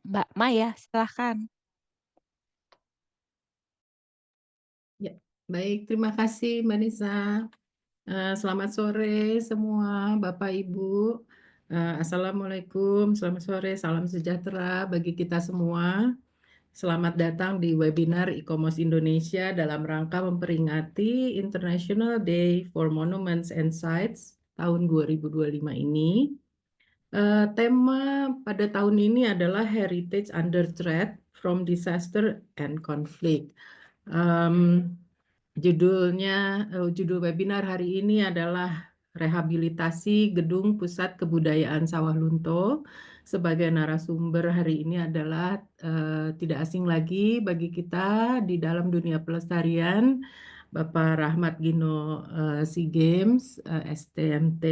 Mbak Maya, silahkan. Ya, baik. Terima kasih, Mbak Nisa. Selamat sore semua, Bapak Ibu. Assalamualaikum, selamat sore, salam sejahtera bagi kita semua. Selamat datang di webinar e-commerce Indonesia dalam rangka memperingati International Day for Monuments and Sites tahun 2025 ini. Tema pada tahun ini adalah Heritage Under Threat from Disaster and Conflict. Em, judul webinar hari ini adalah Rehabilitasi Gedung Pusat Kebudayaan Sawah Lunto. Sebagai narasumber hari ini adalah tidak asing lagi bagi kita di dalam dunia pelestarian, Bapak Rahmat Gino, SEA Games, STMT.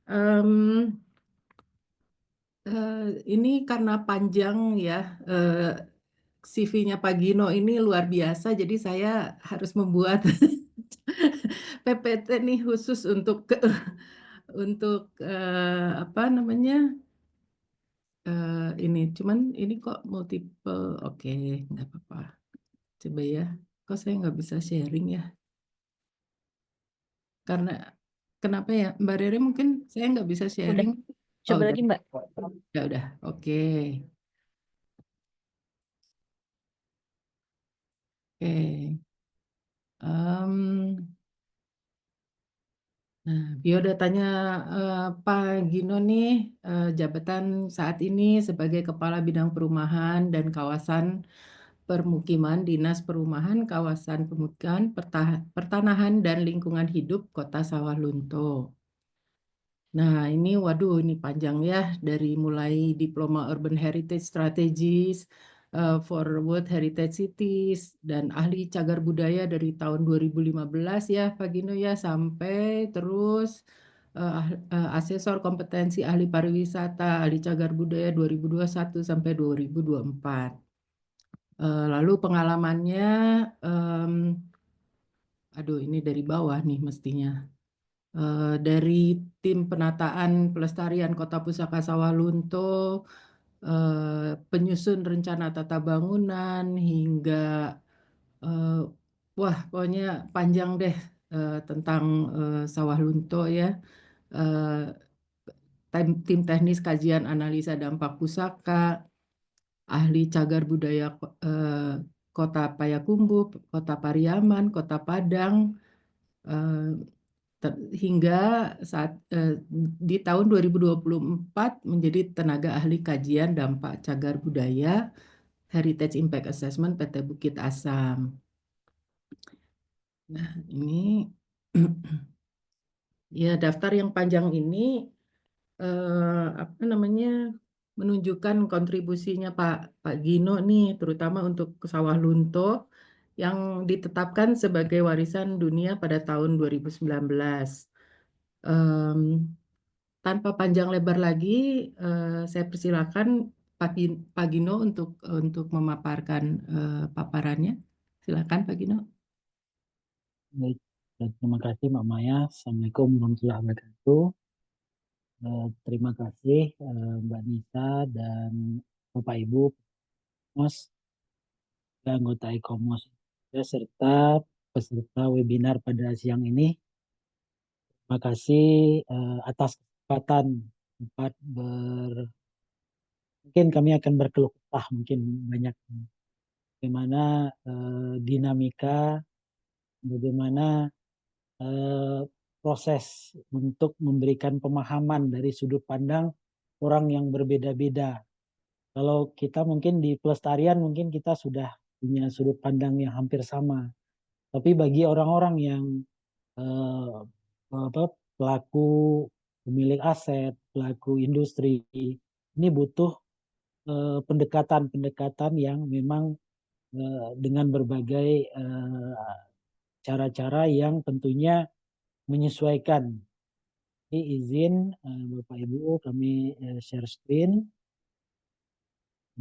Em, ini karena panjang ya, CV-nya Pak Gino ini luar biasa, jadi saya harus membuat PPT nih khusus untuk apa namanya, ini. Cuman ini kok multiple, oke, nggak apa-apa. Coba ya, kok saya nggak bisa sharing ya? Karena kenapa ya, Mbak Rere mungkin saya nggak bisa Udah, sharing. Oh, coba udah, lagi Mbak. udah, oke. Oke. Em, Nah, biodatanya Pak Gino nih, jabatan saat ini sebagai Kepala Bidang Perumahan dan Kawasan Permukiman Dinas Perumahan Kawasan Pemukiman Pertanahan dan Lingkungan Hidup Kota Sawah Lunto. Nah, ini waduh ini panjang ya, dari mulai Diploma Urban Heritage Strategies for World Heritage Cities dan ahli cagar budaya dari tahun 2015 ya Pak Gino ya, sampai terus asesor kompetensi ahli pariwisata, ahli cagar budaya 2021 sampai 2024. Lalu pengalamannya, em, aduh ini dari bawah nih mestinya. Dari tim penataan pelestarian Kota Pusaka Sawah Lunto, penyusun rencana tata bangunan hingga wah pokoknya panjang deh tentang Sawah Lunto ya. Eh, tim teknis kajian analisa dampak pusaka, ahli cagar budaya eh, Kota Payakumbuh, Kota Pariaman, Kota Padang, eh, hingga saat di tahun 2024 menjadi tenaga ahli kajian dampak cagar budaya Heritage Impact Assessment PT Bukit Asam. Nah, ini ya daftar yang panjang ini apa namanya menunjukkan kontribusinya Pak Gino nih terutama untuk Sawah Lunto yang ditetapkan sebagai warisan dunia pada tahun 2019. Em, Tanpa panjang lebar lagi, saya persilakan Pak Gino untuk memaparkan paparannya. Silakan Pak Gino. Baik, terima kasih Mbak Maya. Assalamualaikum warahmatullahi wabarakatuh. Terima kasih Mbak Nisa dan Bapak Ibu, Mas, dan anggota e-commerce serta peserta webinar pada siang ini. Terima kasih atas kesempatan dapat mungkin kami akan berkeluh kesah mungkin banyak bagaimana dinamika, bagaimana eh, proses untuk memberikan pemahaman dari sudut pandang orang yang berbeda-beda. Kalau kita mungkin di pelestarian mungkin kita sudah punya sudut pandang yang hampir sama. Tapi bagi orang-orang yang eh, pelaku pemilik aset, pelaku industri, ini butuh pendekatan-pendekatan yang memang dengan berbagai cara-cara yang tentunya menyesuaikan. Jadi izin Bapak Ibu kami share screen.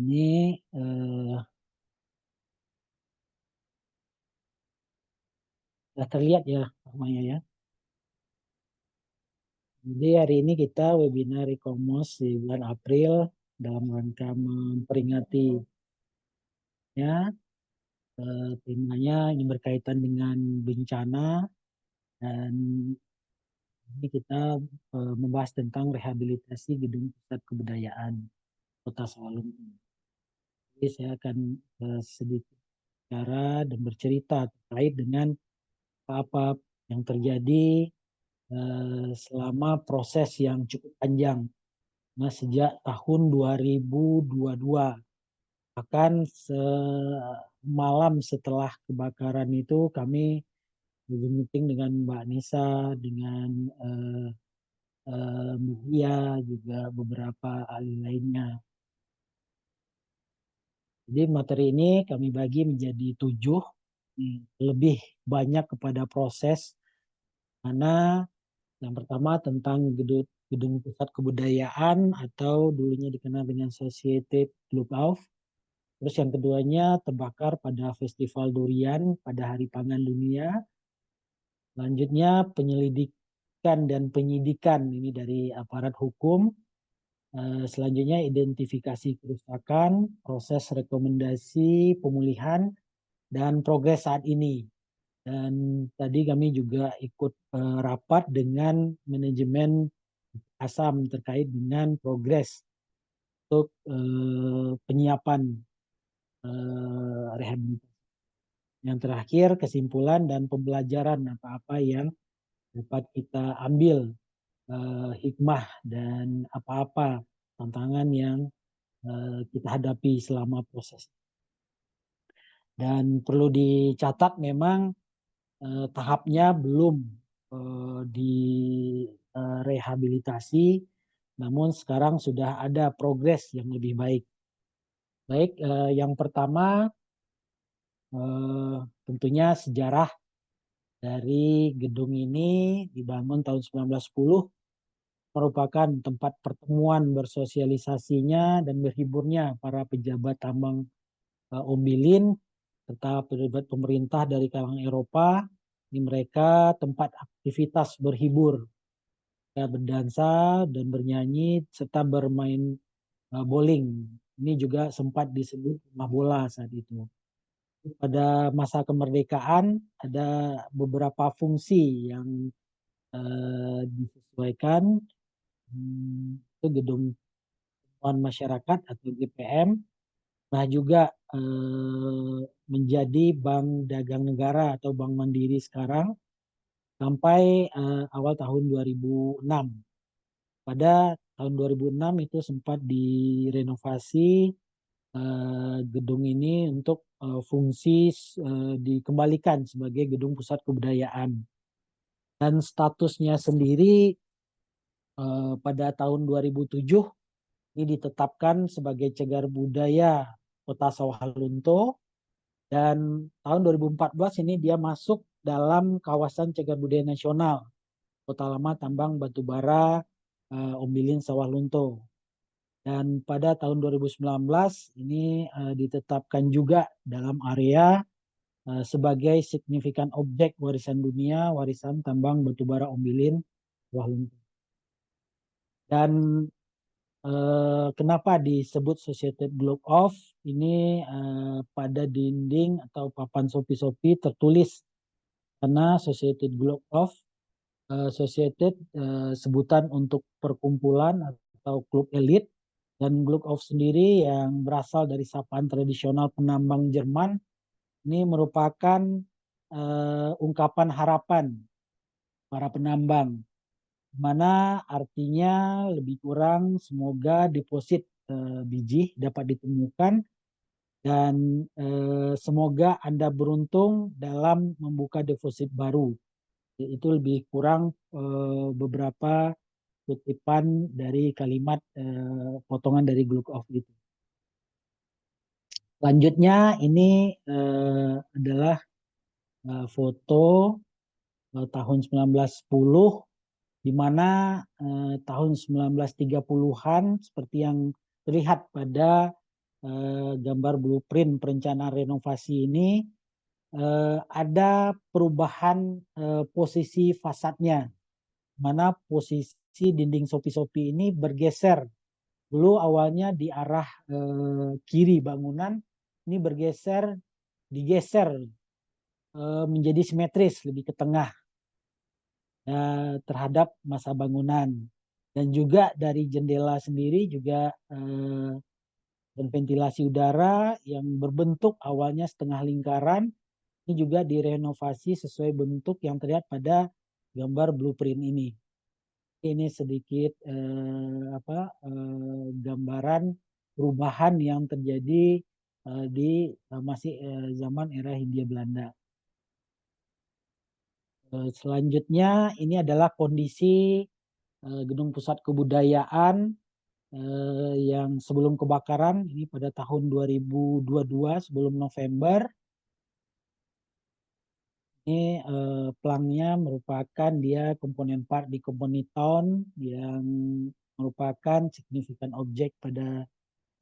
Ini sudah terlihat ya Pak Maya ya. Jadi hari ini kita webinar e-commerce di bulan April dalam rangka memperingati ya temanya ini berkaitan dengan bencana dan ini kita membahas tentang rehabilitasi gedung pusat kebudayaan Kota Sawalunto. Jadi saya akan sedikit bicara dan bercerita terkait dengan apa-apa yang terjadi selama proses yang cukup panjang. Nah, sejak tahun 2022, bahkan semalam setelah kebakaran itu kami meeting dengan Mbak Nisa, dengan eh, Muhia, juga beberapa ahli lainnya. Jadi materi ini kami bagi menjadi 7, lebih banyak kepada proses, mana yang pertama tentang gedung pusat kebudayaan atau dulunya dikenal dengan Society Club of. Terus yang keduanya terbakar pada Festival Durian pada Hari Pangan Dunia. Selanjutnya penyelidikan dan penyidikan ini dari aparat hukum. Selanjutnya identifikasi kerusakan, proses rekomendasi pemulihan, dan progres saat ini. Dan tadi kami juga ikut rapat dengan manajemen ASAM terkait dengan progres untuk penyiapan rehabilitasi. Yang terakhir kesimpulan dan pembelajaran apa-apa yang dapat kita ambil hikmah dan apa-apa tantangan yang kita hadapi selama proses. Dan perlu dicatat memang tahapnya belum direhabilitasi, namun sekarang sudah ada progres yang lebih baik. Baik, yang pertama tentunya sejarah dari gedung ini dibangun tahun 1910 merupakan tempat pertemuan bersosialisasinya dan berhiburnya para pejabat tambang Ombilin serta pejabat pemerintah dari kalangan Eropa. Ini mereka tempat aktivitas berhibur, ya, berdansa dan bernyanyi serta bermain bowling. Ini juga sempat disebut rumah bola saat itu. Pada masa kemerdekaan ada beberapa fungsi yang disesuaikan. Itu gedung Pertemuan Masyarakat atau GPM. Nah juga menjadi Bank Dagang Negara atau Bank Mandiri sekarang sampai awal tahun 2006. Pada tahun 2006 itu sempat direnovasi gedung ini untuk fungsi dikembalikan sebagai gedung pusat kebudayaan. Dan statusnya sendiri pada tahun 2007 ini ditetapkan sebagai cagar budaya Kota Sawalunto, dan tahun 2014 ini dia masuk dalam kawasan cagar budaya nasional Kota Lama Tambang Batubara Ombilin Sawalunto. Dan pada tahun 2019 ini ditetapkan juga dalam area sebagai signifikan objek warisan dunia, warisan tambang batubara Ombilin Sawalunto. Dan kenapa disebut Society Globe of? Ini pada dinding atau papan sopi-sopi tertulis karena Society Globe of Society sebutan untuk perkumpulan atau klub elit, dan Globe of sendiri yang berasal dari sapaan tradisional penambang Jerman ini merupakan ungkapan harapan para penambang, mana artinya lebih kurang semoga deposit biji dapat ditemukan dan semoga Anda beruntung dalam membuka deposit baru. Itu lebih kurang beberapa kutipan dari kalimat potongan dari Globe of itu. Selanjutnya ini adalah foto tahun 1910, di mana tahun 1930-an seperti yang terlihat pada gambar blueprint perencanaan renovasi ini ada perubahan posisi fasadnya, mana posisi dinding sopi-sopi ini bergeser Dulu awalnya di arah kiri bangunan, ini digeser menjadi simetris, lebih ke tengah terhadap masa bangunan. Dan juga dari jendela sendiri juga dan ventilasi udara yang berbentuk awalnya setengah lingkaran, ini juga direnovasi sesuai bentuk yang terlihat pada gambar blueprint ini. Ini sedikit gambaran perubahan yang terjadi di masih zaman era Hindia Belanda. Selanjutnya ini adalah kondisi gedung pusat kebudayaan yang sebelum kebakaran, ini pada tahun 2022 sebelum November. Ini pelangnya merupakan dia komponen part di Company Town yang merupakan signifikan objek pada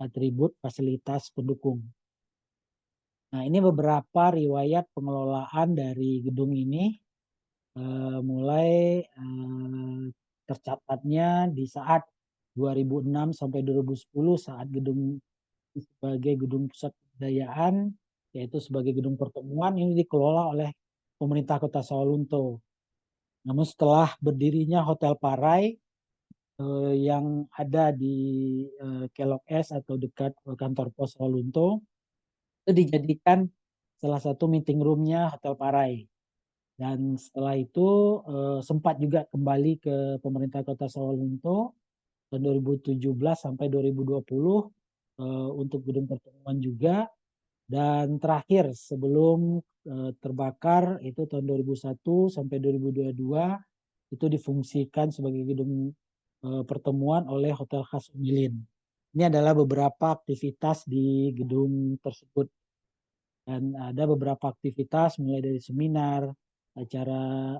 atribut fasilitas pendukung. Nah, ini beberapa riwayat pengelolaan dari gedung ini, mulai tercatatnya di saat 2006 sampai 2010 saat gedung sebagai gedung pusat kebudayaan, yaitu sebagai gedung pertemuan, ini dikelola oleh pemerintah Kota Sawalunto. Namun setelah berdirinya Hotel Parai yang ada di Kelok S atau dekat kantor pos Sawalunto, itu dijadikan salah satu meeting roomnya Hotel Parai. Dan setelah itu sempat juga kembali ke pemerintah Kota Sawalunto tahun 2017 sampai 2020 untuk gedung pertemuan juga. Dan terakhir sebelum terbakar itu tahun 2001 sampai 2022 itu difungsikan sebagai gedung pertemuan oleh Hotel Khas Umilin. Ini adalah beberapa aktivitas di gedung tersebut. Dan ada beberapa aktivitas mulai dari seminar, acara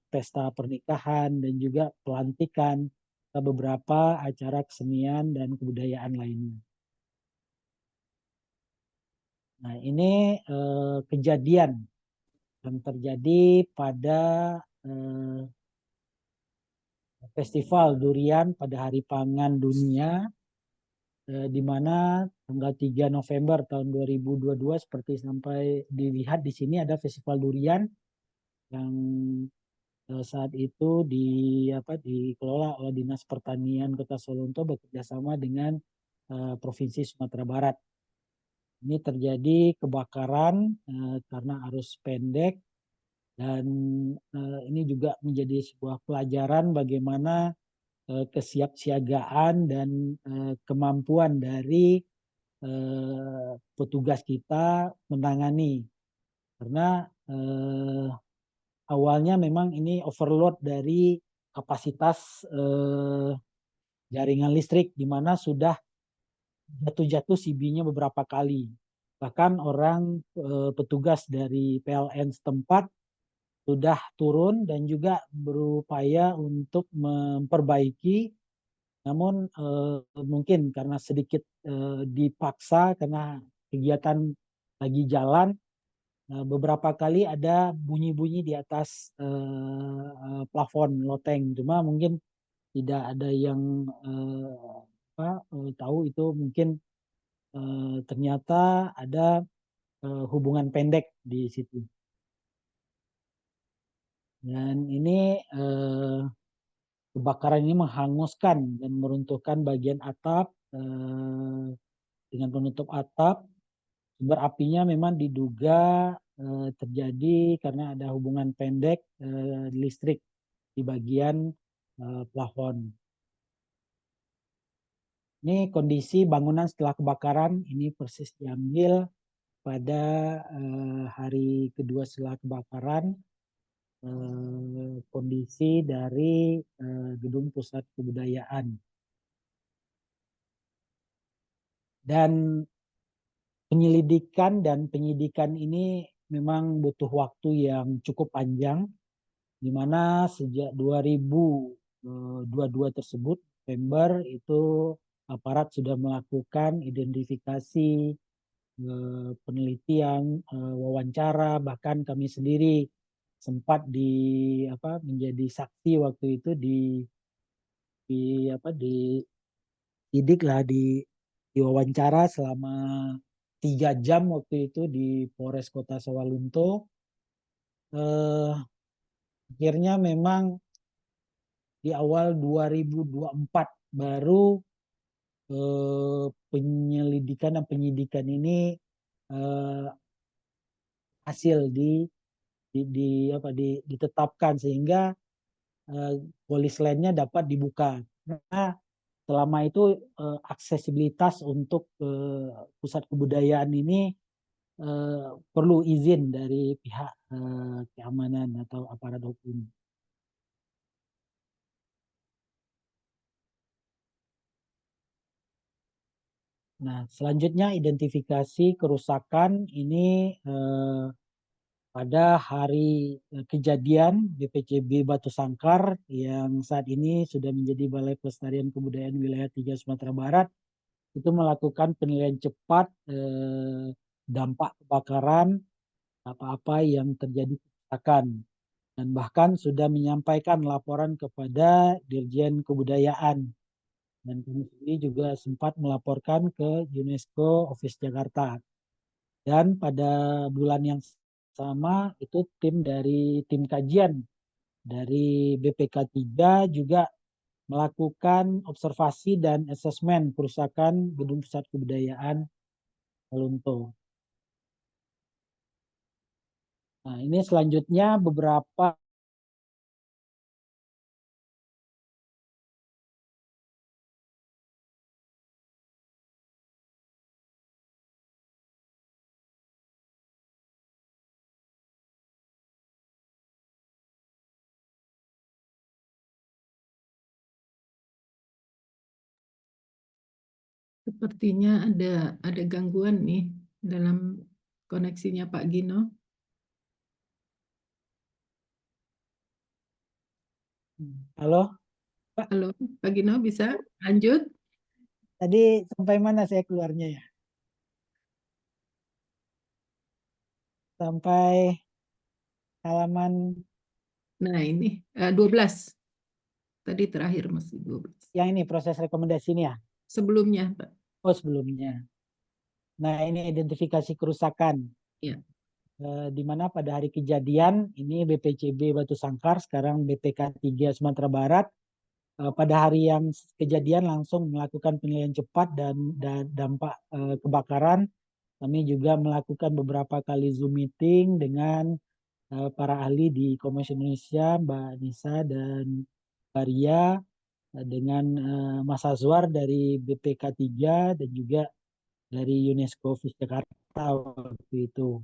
pesta pernikahan, dan juga pelantikan, beberapa acara kesenian dan kebudayaan lainnya. Nah, ini kejadian yang terjadi pada Festival Durian pada Hari Pangan Dunia, di mana tanggal 3 November tahun 2022 seperti sampai dilihat di sini ada Festival Durian yang saat itu dikelola oleh Dinas Pertanian Kota Sawalunto bekerjasama dengan Provinsi Sumatera Barat. Ini terjadi kebakaran karena arus pendek, dan ini juga menjadi sebuah pelajaran bagaimana kesiapsiagaan dan kemampuan dari petugas kita menangani. Karena awalnya memang ini overload dari kapasitas jaringan listrik, di mana sudah jatuh-jatuh CB-nya beberapa kali. Bahkan orang petugas dari PLN setempat sudah turun dan juga berupaya untuk memperbaiki, namun mungkin karena sedikit dipaksa karena kegiatan lagi jalan, beberapa kali ada bunyi-bunyi di atas plafon loteng. Cuma mungkin tidak ada yang tahu itu mungkin ternyata ada hubungan pendek di situ. Dan ini kebakaran ini menghanguskan dan meruntuhkan bagian atap dengan penutup atap. Sumber apinya memang diduga terjadi karena ada hubungan pendek listrik di bagian plafon. Ini kondisi bangunan setelah kebakaran, ini persis diambil pada hari kedua setelah kebakaran. Kondisi dari gedung pusat kebudayaan. Dan penyelidikan dan penyidikan ini memang butuh waktu yang cukup panjang, di mana sejak 2022 tersebut, November, itu aparat sudah melakukan identifikasi, penelitian, wawancara, bahkan kami sendiri sempat menjadi saksi waktu itu di sidik lah diwawancara selama 3 jam waktu itu di Polres Kota Sawalunto. Eh, Akhirnya memang di awal 2024 baru penyelidikan dan penyidikan ini eh, hasil apa ditetapkan sehingga eh, polis lainnya dapat dibuka. Nah, selama itu aksesibilitas untuk pusat kebudayaan ini perlu izin dari pihak keamanan atau aparat hukum. Nah, selanjutnya identifikasi kerusakan ini pada hari kejadian BPCB Batu Sangkar yang saat ini sudah menjadi Balai Pelestarian Kebudayaan Wilayah 3 Sumatera Barat itu melakukan penilaian cepat dampak kebakaran apa-apa yang terjadi kerusakan dan bahkan sudah menyampaikan laporan kepada Dirjen Kebudayaan dan kami sendiri juga sempat melaporkan ke UNESCO Office Jakarta. Dan pada bulan yang sama itu tim kajian dari BPK 3 juga melakukan observasi dan asesmen kerusakan gedung pusat kebudayaan Lunto. Nah, ini selanjutnya beberapa Sepertinya ada gangguan nih dalam koneksinya Pak Gino. halo Pak, Halo, Pak Gino bisa lanjut? tadi sampai mana saya keluarnya ya? Sampai halaman Nah, ini 12. Tadi terakhir masih 12. yang ini proses rekomendasi ini ya? Sebelumnya, Pak. Oh, sebelumnya. Nah, ini identifikasi kerusakan. Ya. Di mana pada hari kejadian ini BPCB Batu Sangkar, sekarang BPK 3 Sumatera Barat, pada hari yang kejadian langsung melakukan penilaian cepat dan dampak kebakaran. Kami juga melakukan beberapa kali Zoom meeting dengan para ahli di Komisi Indonesia, Mbak Nisa dan Mbak Ria, dengan Mas Azwar dari BPK 3 dan juga dari UNESCO Vis Jakarta waktu itu.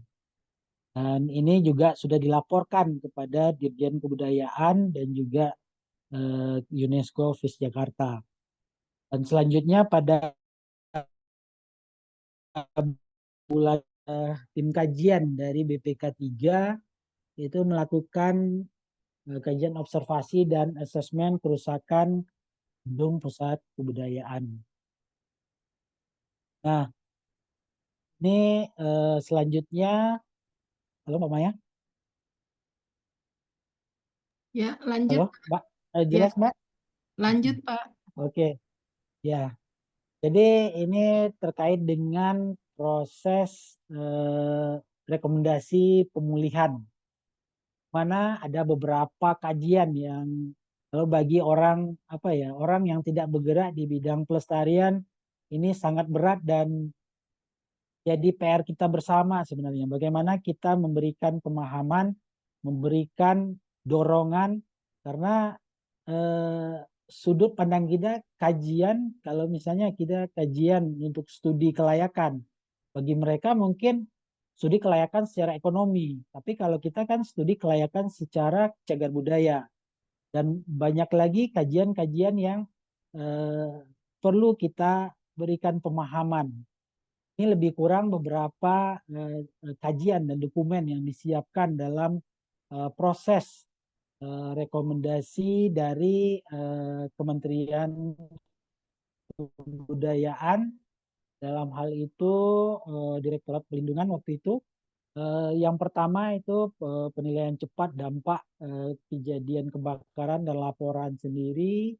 Dan ini juga sudah dilaporkan kepada Dirjen Kebudayaan dan juga UNESCO Vis Jakarta. Dan selanjutnya pada bulan tim kajian dari BPK 3 itu melakukan kajian observasi dan asesmen kerusakan gedung pusat kebudayaan. Nah, ini selanjutnya, halo Mbak Maya, Ya, lanjut. halo Mbak, Ya, jelas Mbak? lanjut, Pak. Oke, ya. Jadi ini terkait dengan proses rekomendasi pemulihan, mana ada beberapa kajian yang kalau bagi orang apa ya orang yang tidak bergerak di bidang pelestarian ini sangat berat dan jadi PR kita bersama sebenarnya. Bagaimana kita memberikan pemahaman, memberikan dorongan karena eh, sudut pandang kita kajian kalau misalnya kita kajian untuk studi kelayakan bagi mereka mungkin studi kelayakan secara ekonomi, tapi kalau kita kan studi kelayakan secara cagar budaya dan banyak lagi kajian-kajian yang eh, perlu kita berikan pemahaman. Ini lebih kurang beberapa kajian dan dokumen yang disiapkan dalam proses rekomendasi dari Kementerian Kebudayaan dalam hal itu Direktorat Pelindungan waktu itu. Yang pertama itu penilaian cepat dampak kejadian kebakaran dan laporan sendiri.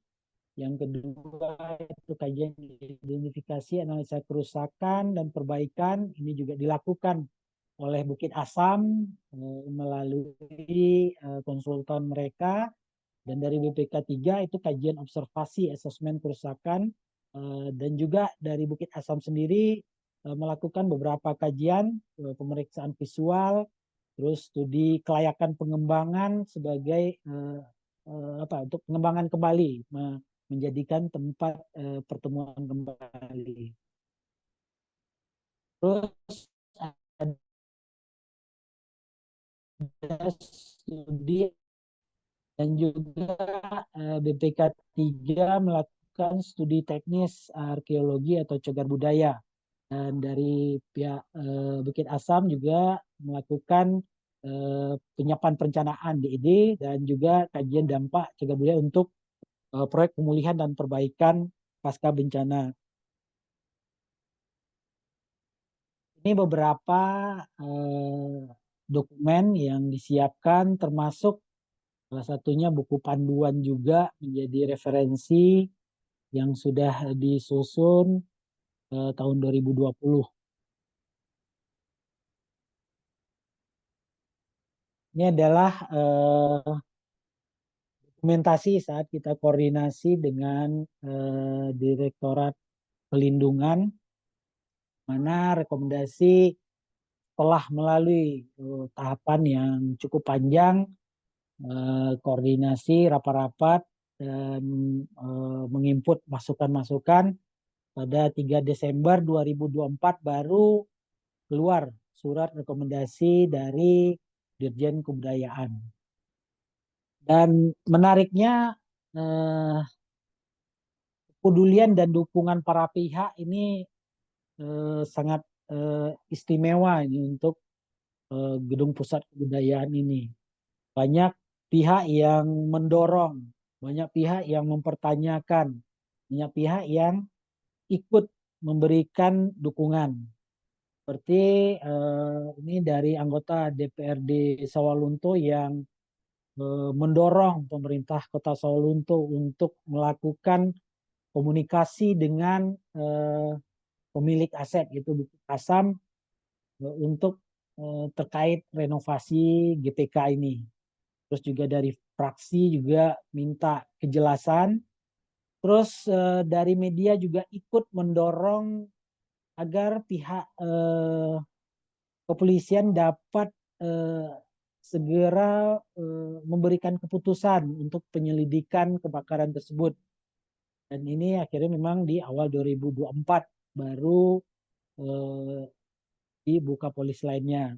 Yang kedua itu kajian identifikasi, analisa kerusakan dan perbaikan. Ini juga dilakukan oleh Bukit Asam melalui konsultan mereka. Dan dari BPK 3 itu kajian observasi, asesmen kerusakan. Dan juga dari Bukit Asam sendiri melakukan beberapa kajian, pemeriksaan visual, terus studi kelayakan pengembangan sebagai untuk pengembangan kembali, menjadikan tempat pertemuan kembali. Terus ada studi dan juga BPK 3 melakukan studi teknis arkeologi atau cagar budaya. Dan dari pihak Bukit Asam juga melakukan penyiapan perencanaan DED dan juga kajian dampak cagar budaya untuk proyek pemulihan dan perbaikan pasca bencana. Ini beberapa dokumen yang disiapkan, termasuk salah satunya buku panduan juga menjadi referensi yang sudah disusun tahun 2020. Ini adalah dokumentasi saat kita koordinasi dengan Direktorat Pelindungan, mana rekomendasi telah melalui tahapan yang cukup panjang, koordinasi rapat-rapat dan menginput masukan-masukan. Pada 3 Desember 2024 baru keluar surat rekomendasi dari Dirjen Kebudayaan. Dan menariknya kepedulian dan dukungan para pihak ini sangat istimewa ini untuk Gedung Pusat Kebudayaan ini. Banyak pihak yang mendorong, banyak pihak yang mempertanyakan, banyak pihak yang ikut memberikan dukungan. Seperti ini dari anggota DPRD Sawalunto yang mendorong pemerintah Kota Sawalunto untuk melakukan komunikasi dengan pemilik aset itu Bukit Asam untuk terkait renovasi GPK ini. Terus juga dari fraksi juga minta kejelasan. Terus dari media juga ikut mendorong agar pihak kepolisian dapat segera memberikan keputusan untuk penyelidikan kebakaran tersebut. Dan ini akhirnya memang di awal 2024 baru dibuka polis lainnya.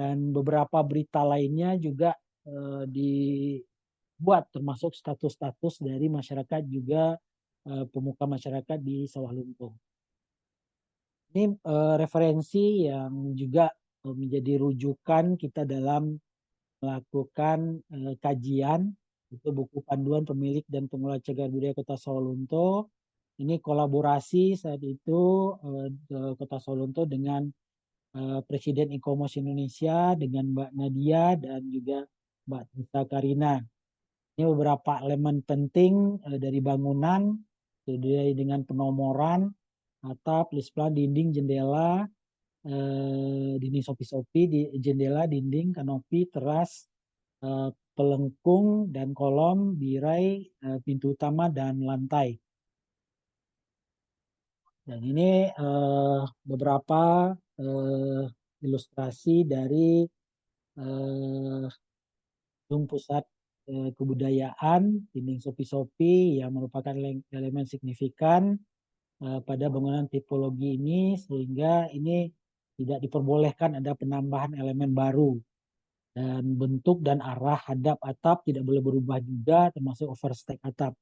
Dan beberapa berita lainnya juga dibuat termasuk status-status dari masyarakat juga pemuka masyarakat di Sawah Lunto. Ini referensi yang juga menjadi rujukan kita dalam melakukan kajian. Itu buku panduan pemilik dan pengelola cagar budaya Kota Sawalunto. Ini kolaborasi saat itu Kota Sawalunto dengan Presiden E-commerce Indonesia, dengan Mbak Nadia dan juga Mbak Tita Karina. Ini beberapa elemen penting dari bangunan, sesuai dengan penomoran, atap, list plan, dinding, jendela, dinding sopi-sopi, jendela, dinding, kanopi, teras, pelengkung dan kolom, birai, pintu utama dan lantai. Dan ini beberapa ilustrasi dari gedung pusat kebudayaan, dinding sopi-sopi yang merupakan elemen signifikan pada bangunan tipologi ini, sehingga ini tidak diperbolehkan ada penambahan elemen baru. Dan bentuk dan arah hadap atap tidak boleh berubah juga, termasuk overstack atap.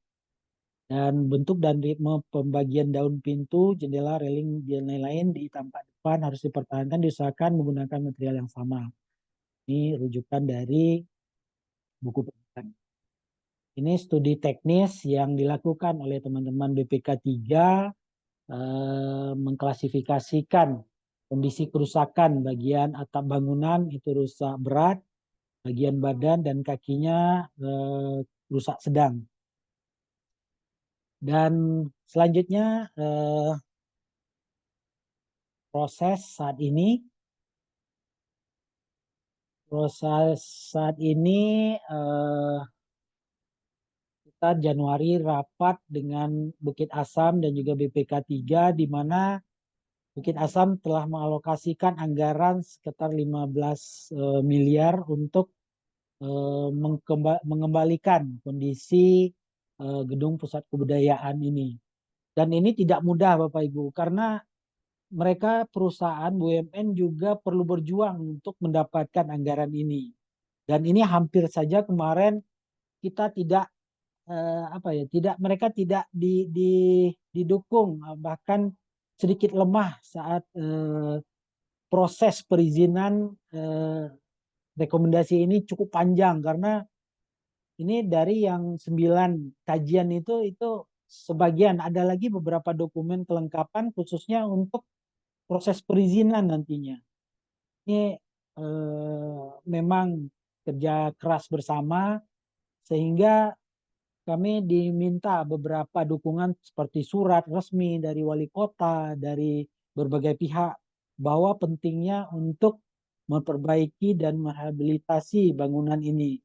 Dan bentuk dan ritme pembagian daun pintu, jendela, railing, dan lain-lain di tampak depan harus dipertahankan, diusahakan menggunakan material yang sama. Ini rujukan dari buku pendidikan. Ini studi teknis yang dilakukan oleh teman-teman BPK 3 mengklasifikasikan kondisi kerusakan bagian atap bangunan itu rusak berat, bagian badan dan kakinya rusak sedang. Dan selanjutnya proses saat ini kita Januari rapat dengan Bukit Asam dan juga BPK 3, di mana Bukit Asam telah mengalokasikan anggaran sekitar 15 miliar untuk mengembalikan kondisi gedung pusat kebudayaan ini. Dan ini tidak mudah Bapak Ibu, karena mereka perusahaan BUMN juga perlu berjuang untuk mendapatkan anggaran ini. Dan ini hampir saja kemarin kita tidak mereka tidak didukung, bahkan sedikit lemah saat proses perizinan rekomendasi ini cukup panjang, karena ini dari yang 9 kajian itu sebagian, ada lagi beberapa dokumen kelengkapan khususnya untuk proses perizinan nantinya. Ini memang kerja keras bersama, sehingga kami diminta beberapa dukungan seperti surat resmi dari wali kota, dari berbagai pihak, bahwa pentingnya untuk memperbaiki dan merehabilitasi bangunan ini.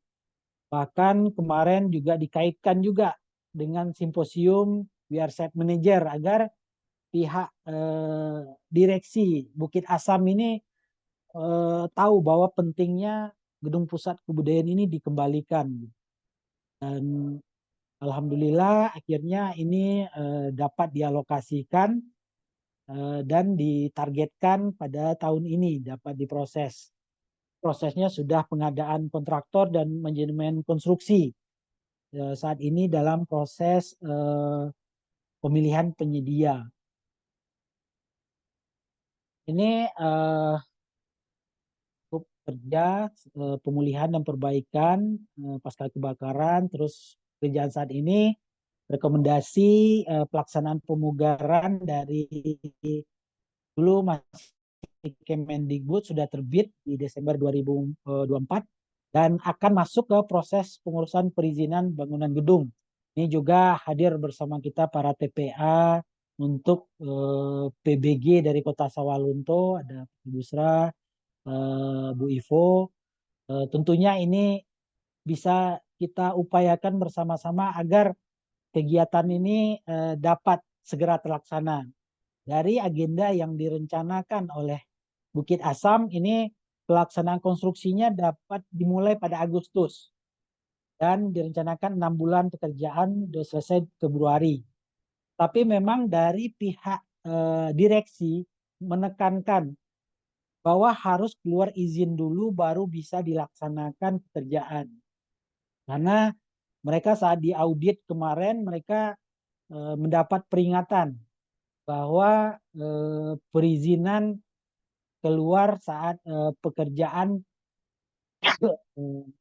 Bahkan kemarin juga dikaitkan juga dengan simposium We Are Site Manager, agar pihak direksi Bukit Asam ini tahu bahwa pentingnya gedung pusat kebudayaan ini dikembalikan. Dan alhamdulillah akhirnya ini dapat dialokasikan dan ditargetkan pada tahun ini dapat diproses. Prosesnya sudah pengadaan kontraktor dan manajemen konstruksi. Saat ini dalam proses pemilihan penyedia. Ini kerja pemulihan dan perbaikan pasca kebakaran, terus kerjaan saat ini rekomendasi pelaksanaan pemugaran dari dulu masih Kemendikbud sudah terbit di Desember 2024 dan akan masuk ke proses pengurusan perizinan bangunan gedung. Ini juga hadir bersama kita para TPA untuk PBG dari Kota Sawalunto, ada Bu Busra, Bu Ivo. Tentunya ini bisa kita upayakan bersama-sama agar kegiatan ini dapat segera terlaksana. Dari agenda yang direncanakan oleh Bukit Asam ini, pelaksanaan konstruksinya dapat dimulai pada Agustus dan direncanakan 6 bulan pekerjaan sudah selesai Februari. Tapi memang dari pihak direksi menekankan bahwa harus keluar izin dulu baru bisa dilaksanakan pekerjaan. Karena mereka saat diaudit kemarin, mereka mendapat peringatan bahwa perizinan keluar saat pekerjaan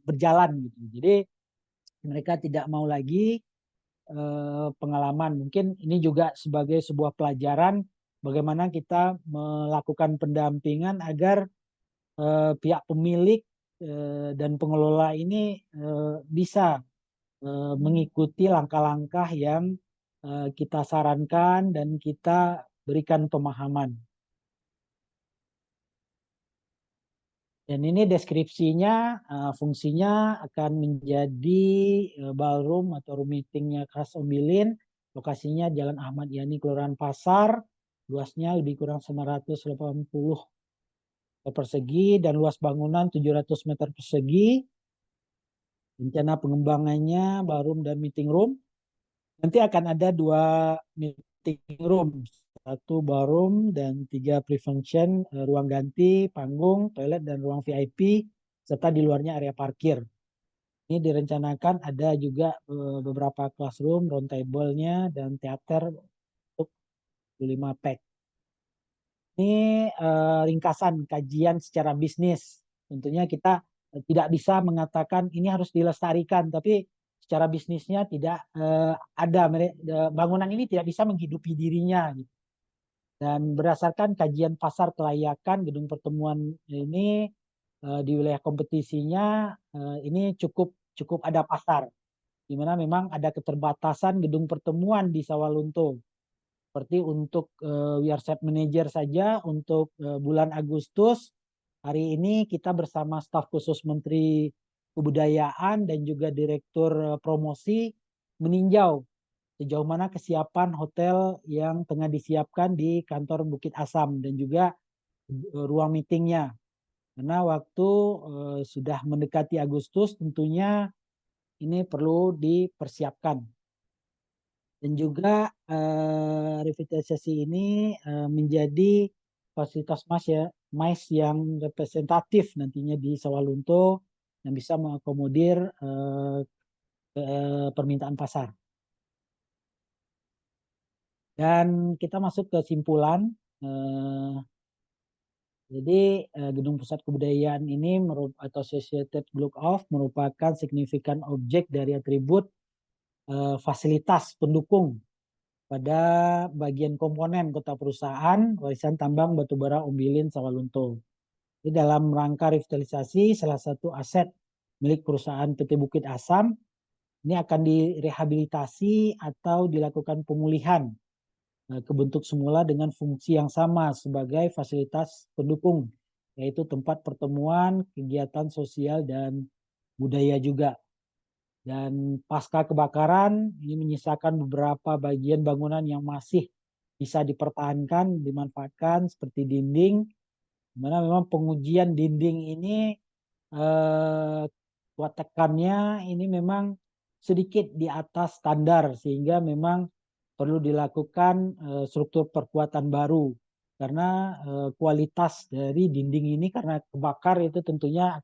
berjalan gitu. Jadi mereka tidak mau lagi pengalaman. Mungkin ini juga sebagai sebuah pelajaran bagaimana kita melakukan pendampingan agar pihak pemilik dan pengelola ini bisa mengikuti langkah-langkah yang kita sarankan dan kita berikan pemahaman. Dan ini deskripsinya, fungsinya akan menjadi ballroom atau room meetingnya Khas Ombilin. Lokasinya Jalan Ahmad Yani, Kelurahan Pasar. Luasnya lebih kurang 980 persegi dan luas bangunan 700 meter persegi. Rencana pengembangannya ballroom dan meeting room. Nanti akan ada 2 meeting room, 1 ballroom dan 3 pre-function, ruang ganti, panggung, toilet, dan ruang VIP, serta di luarnya area parkir. Ini direncanakan ada juga beberapa classroom, round table-nya, dan teater untuk 5 pack. Ini ringkasan kajian secara bisnis. Tentunya kita tidak bisa mengatakan ini harus dilestarikan, tapi secara bisnisnya tidak ada, bangunan ini tidak bisa menghidupi dirinya. Dan berdasarkan kajian pasar kelayakan gedung pertemuan ini di wilayah kompetisinya ini cukup ada pasar. di mana memang ada keterbatasan gedung pertemuan di Sawalunto. Seperti untuk WeAreSet Manager saja untuk bulan Agustus, hari ini kita bersama staf khusus Menteri Kebudayaan dan juga Direktur Promosi meninjau sejauh mana kesiapan hotel yang tengah disiapkan di kantor Bukit Asam dan juga ruang meetingnya. Karena waktu sudah mendekati Agustus, tentunya ini perlu dipersiapkan. Dan juga revitalisasi ini menjadi fasilitas MICE yang representatif nantinya di Sawalunto yang bisa mengakomodir permintaan pasar. Dan kita masuk ke kesimpulan. Jadi Gedung Pusat Kebudayaan ini atau Associated Block of merupakan signifikan objek dari atribut fasilitas pendukung pada bagian komponen kota perusahaan warisan tambang batubara Ombilin Sawalunto. Di dalam rangka revitalisasi salah satu aset milik perusahaan PT Bukit Asam ini akan direhabilitasi atau dilakukan pemulihan ke bentuk semula dengan fungsi yang sama sebagai fasilitas pendukung, yaitu tempat pertemuan, kegiatan sosial dan budaya juga. Dan pasca kebakaran ini menyisakan beberapa bagian bangunan yang masih bisa dipertahankan, dimanfaatkan seperti dinding, dimana memang pengujian dinding ini kuat tekannya ini memang sedikit di atas standar sehingga memang perlu dilakukan struktur perkuatan baru karena kualitas dari dinding ini karena kebakar itu tentunya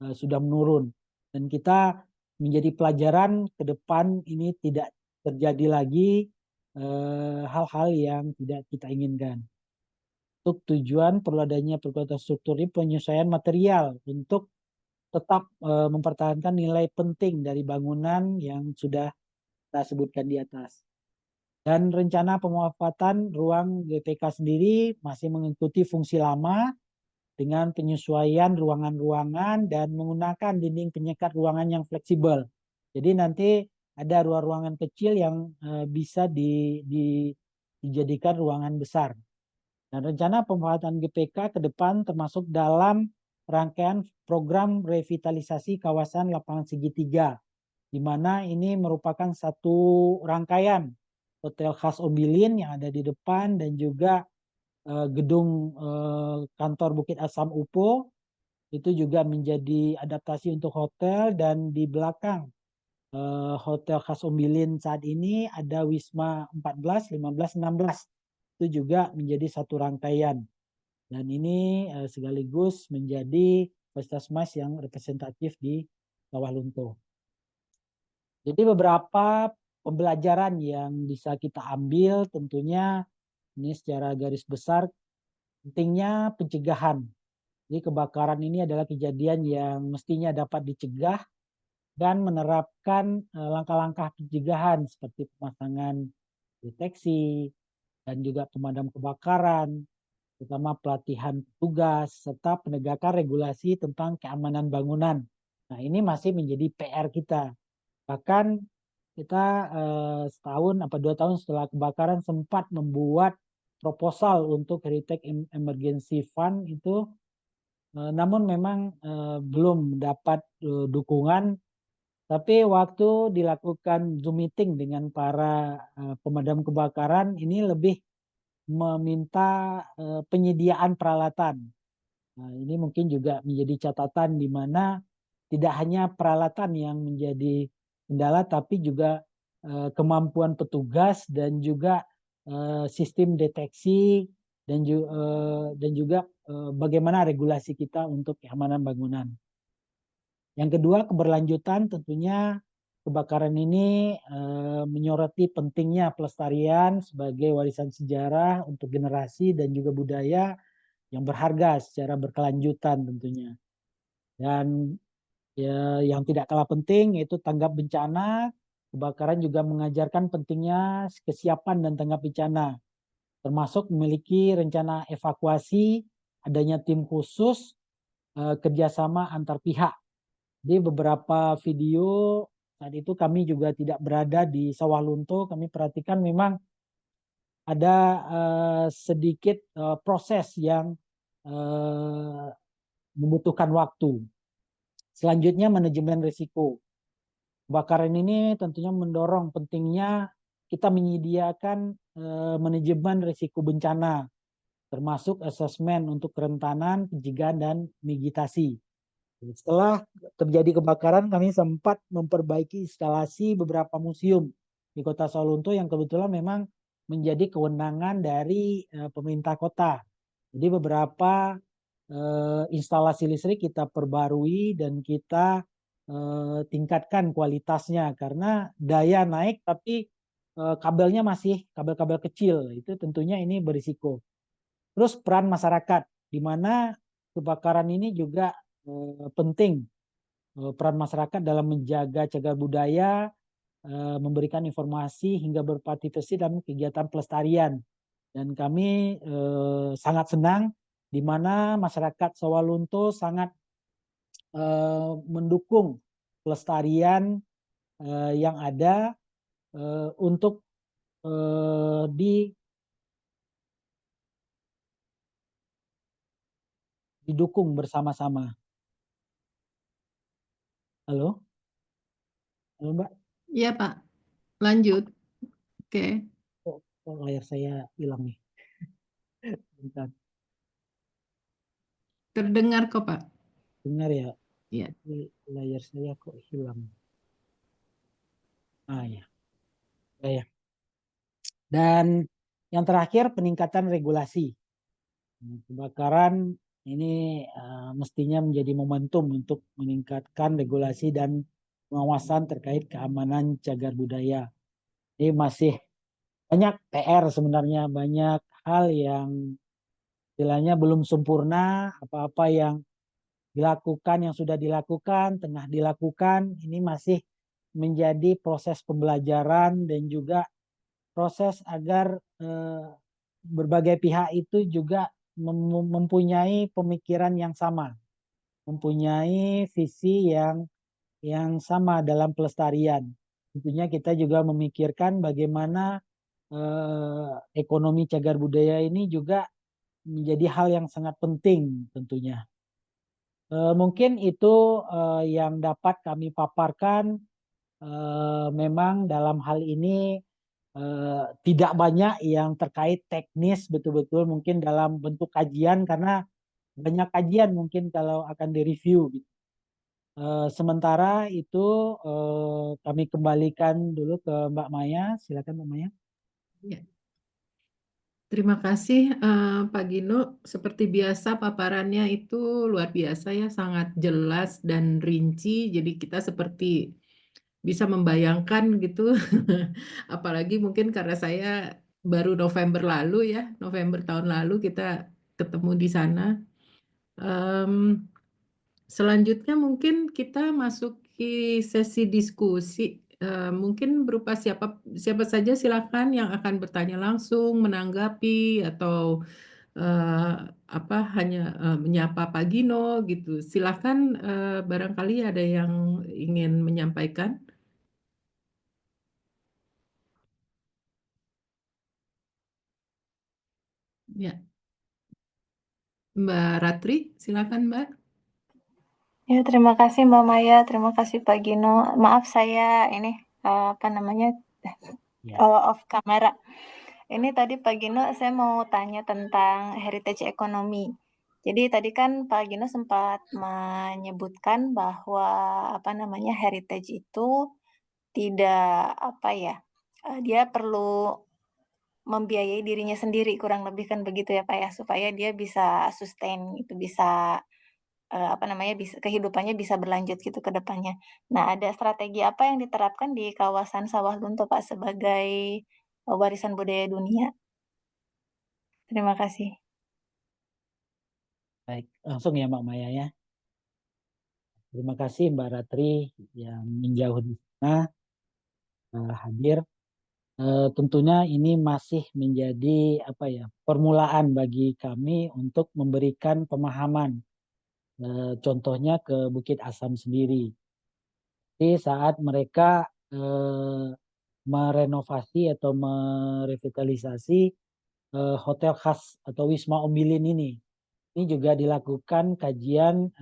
sudah menurun dan kita menjadi pelajaran ke depan ini tidak terjadi lagi hal-hal yang tidak kita inginkan. Untuk tujuan perlu adanya perkuatan struktur ini penyesuaian material untuk tetap mempertahankan nilai penting dari bangunan yang sudah kita sebutkan di atas. Dan rencana pemanfaatan ruang GPK sendiri masih mengikuti fungsi lama dengan penyesuaian ruangan-ruangan dan menggunakan dinding penyekat ruangan yang fleksibel. Jadi nanti ada ruang-ruangan kecil yang bisa dijadikan ruangan besar. Dan rencana pemanfaatan GPK ke depan termasuk dalam rangkaian program revitalisasi kawasan lapangan segitiga, di mana ini merupakan satu rangkaian hotel khas Ombilin yang ada di depan dan juga gedung kantor Bukit Asam UPO itu juga menjadi adaptasi untuk hotel dan di belakang hotel khas Ombilin saat ini ada Wisma 14, 15, 16 itu juga menjadi satu rangkaian dan ini sekaligus menjadi fasilitas MICE yang representatif di Sawalunto. Jadi beberapa pembelajaran yang bisa kita ambil tentunya ini secara garis besar pentingnya pencegahan. Jadi kebakaran ini adalah kejadian yang mestinya dapat dicegah dan menerapkan langkah-langkah pencegahan seperti pemasangan deteksi dan juga pemadam kebakaran, terutama pelatihan petugas serta penegakan regulasi tentang keamanan bangunan. Nah, ini masih menjadi PR kita. Bahkan kita setahun apa 2 tahun setelah kebakaran sempat membuat proposal untuk Heritage Emergency Fund itu, namun memang belum mendapat dukungan. Tapi waktu dilakukan Zoom meeting dengan para pemadam kebakaran ini lebih meminta penyediaan peralatan. Nah, ini mungkin juga menjadi catatan di mana tidak hanya peralatan yang menjadi kendala, tapi juga kemampuan petugas dan juga sistem deteksi dan juga bagaimana regulasi kita untuk keamanan bangunan. Yang kedua, keberlanjutan tentunya kebakaran ini menyoroti pentingnya pelestarian sebagai warisan sejarah untuk generasi dan juga budaya yang berharga secara berkelanjutan tentunya. Dan ya, yang tidak kalah penting yaitu tanggap bencana. Kebakaran juga mengajarkan pentingnya kesiapan dan tanggap bencana, termasuk memiliki rencana evakuasi, adanya tim khusus, kerjasama antar pihak. Di beberapa video Saat itu kami juga tidak berada di Sawah Lunto, kami perhatikan memang ada sedikit proses yang membutuhkan waktu. Selanjutnya manajemen risiko. Kebakaran ini tentunya mendorong pentingnya kita menyediakan manajemen risiko bencana, termasuk asesmen untuk kerentanan, pencegahan, dan mitigasi. Setelah terjadi kebakaran, kami sempat memperbaiki instalasi beberapa museum di Kota Sawalunto yang kebetulan memang menjadi kewenangan dari pemerintah kota. Jadi beberapa instalasi listrik kita perbarui dan kita tingkatkan kualitasnya karena daya naik tapi kabelnya masih kabel-kabel kecil. Itu tentunya ini berisiko. Terus peran masyarakat, di mana kebakaran ini juga penting. Peran masyarakat dalam menjaga cagar budaya, memberikan informasi hingga berpartisipasi dalam kegiatan pelestarian. Dan kami sangat senang di mana masyarakat Sawalunto sangat mendukung pelestarian yang ada untuk didukung bersama-sama. Halo, halo Mbak. Iya, Pak. Lanjut. Oke. Kok layar saya hilang nih? Bentar. Terdengar kok, Pak. Dengar ya, Iya. layar saya kok hilang. Ah ya, ya. Dan yang terakhir peningkatan regulasi. Kebakaran ini mestinya menjadi momentum untuk meningkatkan regulasi dan pengawasan terkait keamanan cagar budaya. Ini masih banyak PR sebenarnya, banyak hal yang istilahnya belum sempurna, apa-apa yang dilakukan, yang sudah dilakukan, tengah dilakukan, ini masih menjadi proses pembelajaran dan juga proses agar berbagai pihak itu juga mempunyai pemikiran yang sama, mempunyai visi yang sama dalam pelestarian. Tentunya kita juga memikirkan bagaimana ekonomi cagar budaya ini juga menjadi hal yang sangat penting tentunya. Mungkin itu yang dapat kami paparkan. Memang dalam hal ini tidak banyak yang terkait teknis betul-betul mungkin dalam bentuk kajian karena banyak kajian mungkin kalau akan direview gitu. Sementara itu kami kembalikan dulu ke Mbak Maya. Silakan Mbak Maya. Ya. Terima kasih, Pak Gino. Seperti biasa paparannya itu luar biasa ya, sangat jelas dan rinci. Jadi kita seperti bisa membayangkan gitu. Apalagi mungkin karena saya baru November lalu ya, November tahun lalu kita ketemu di sana. Em, Selanjutnya mungkin kita masuki sesi diskusi, mungkin berupa siapa siapa saja silakan yang akan bertanya langsung, menanggapi atau, apa, hanya, menyapa Pak Gino gitu. Silakan, barangkali ada yang ingin menyampaikan? Ya, Mbak Ratri, silakan Mbak. Ya, terima kasih Mbak Maya, terima kasih Pak Gino. Maaf saya ini apa namanya Ya, off kamera. Ini tadi Pak Gino saya mau tanya tentang heritage ekonomi. Jadi tadi kan Pak Gino sempat menyebutkan bahwa apa namanya heritage itu tidak apa ya, dia perlu membiayai dirinya sendiri kurang lebih kan begitu ya Pak ya, supaya dia bisa sustain itu bisa apa namanya, kehidupannya bisa berlanjut gitu ke depannya. Nah, ada strategi apa yang diterapkan di kawasan Sawah Lunto, Pak, sebagai, warisan budaya dunia? Terima kasih. baik. Langsung ya Mbak Maya ya. Terima kasih Mbak Ratri yang menjauh di sana hadir. Tentunya ini masih menjadi apa ya permulaan bagi kami untuk memberikan pemahaman. Contohnya ke Bukit Asam sendiri. Jadi saat mereka merenovasi atau merevitalisasi hotel khas atau Wisma Ombilin ini. Ini juga dilakukan kajian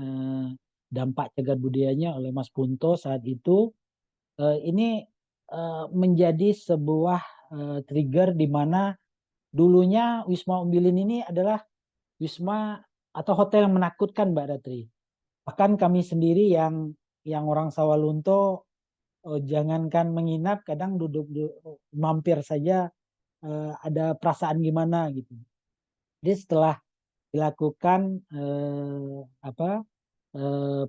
dampak cagar budayanya oleh Mas Punto saat itu. Ini menjadi sebuah trigger di mana dulunya Wisma Ombilin ini adalah wisma atau hotel yang menakutkan, Mbak Ratri. Bahkan kami sendiri yang orang Sawalunto, jangankan menginap, kadang duduk mampir saja ada perasaan gimana gitu. Jadi setelah dilakukan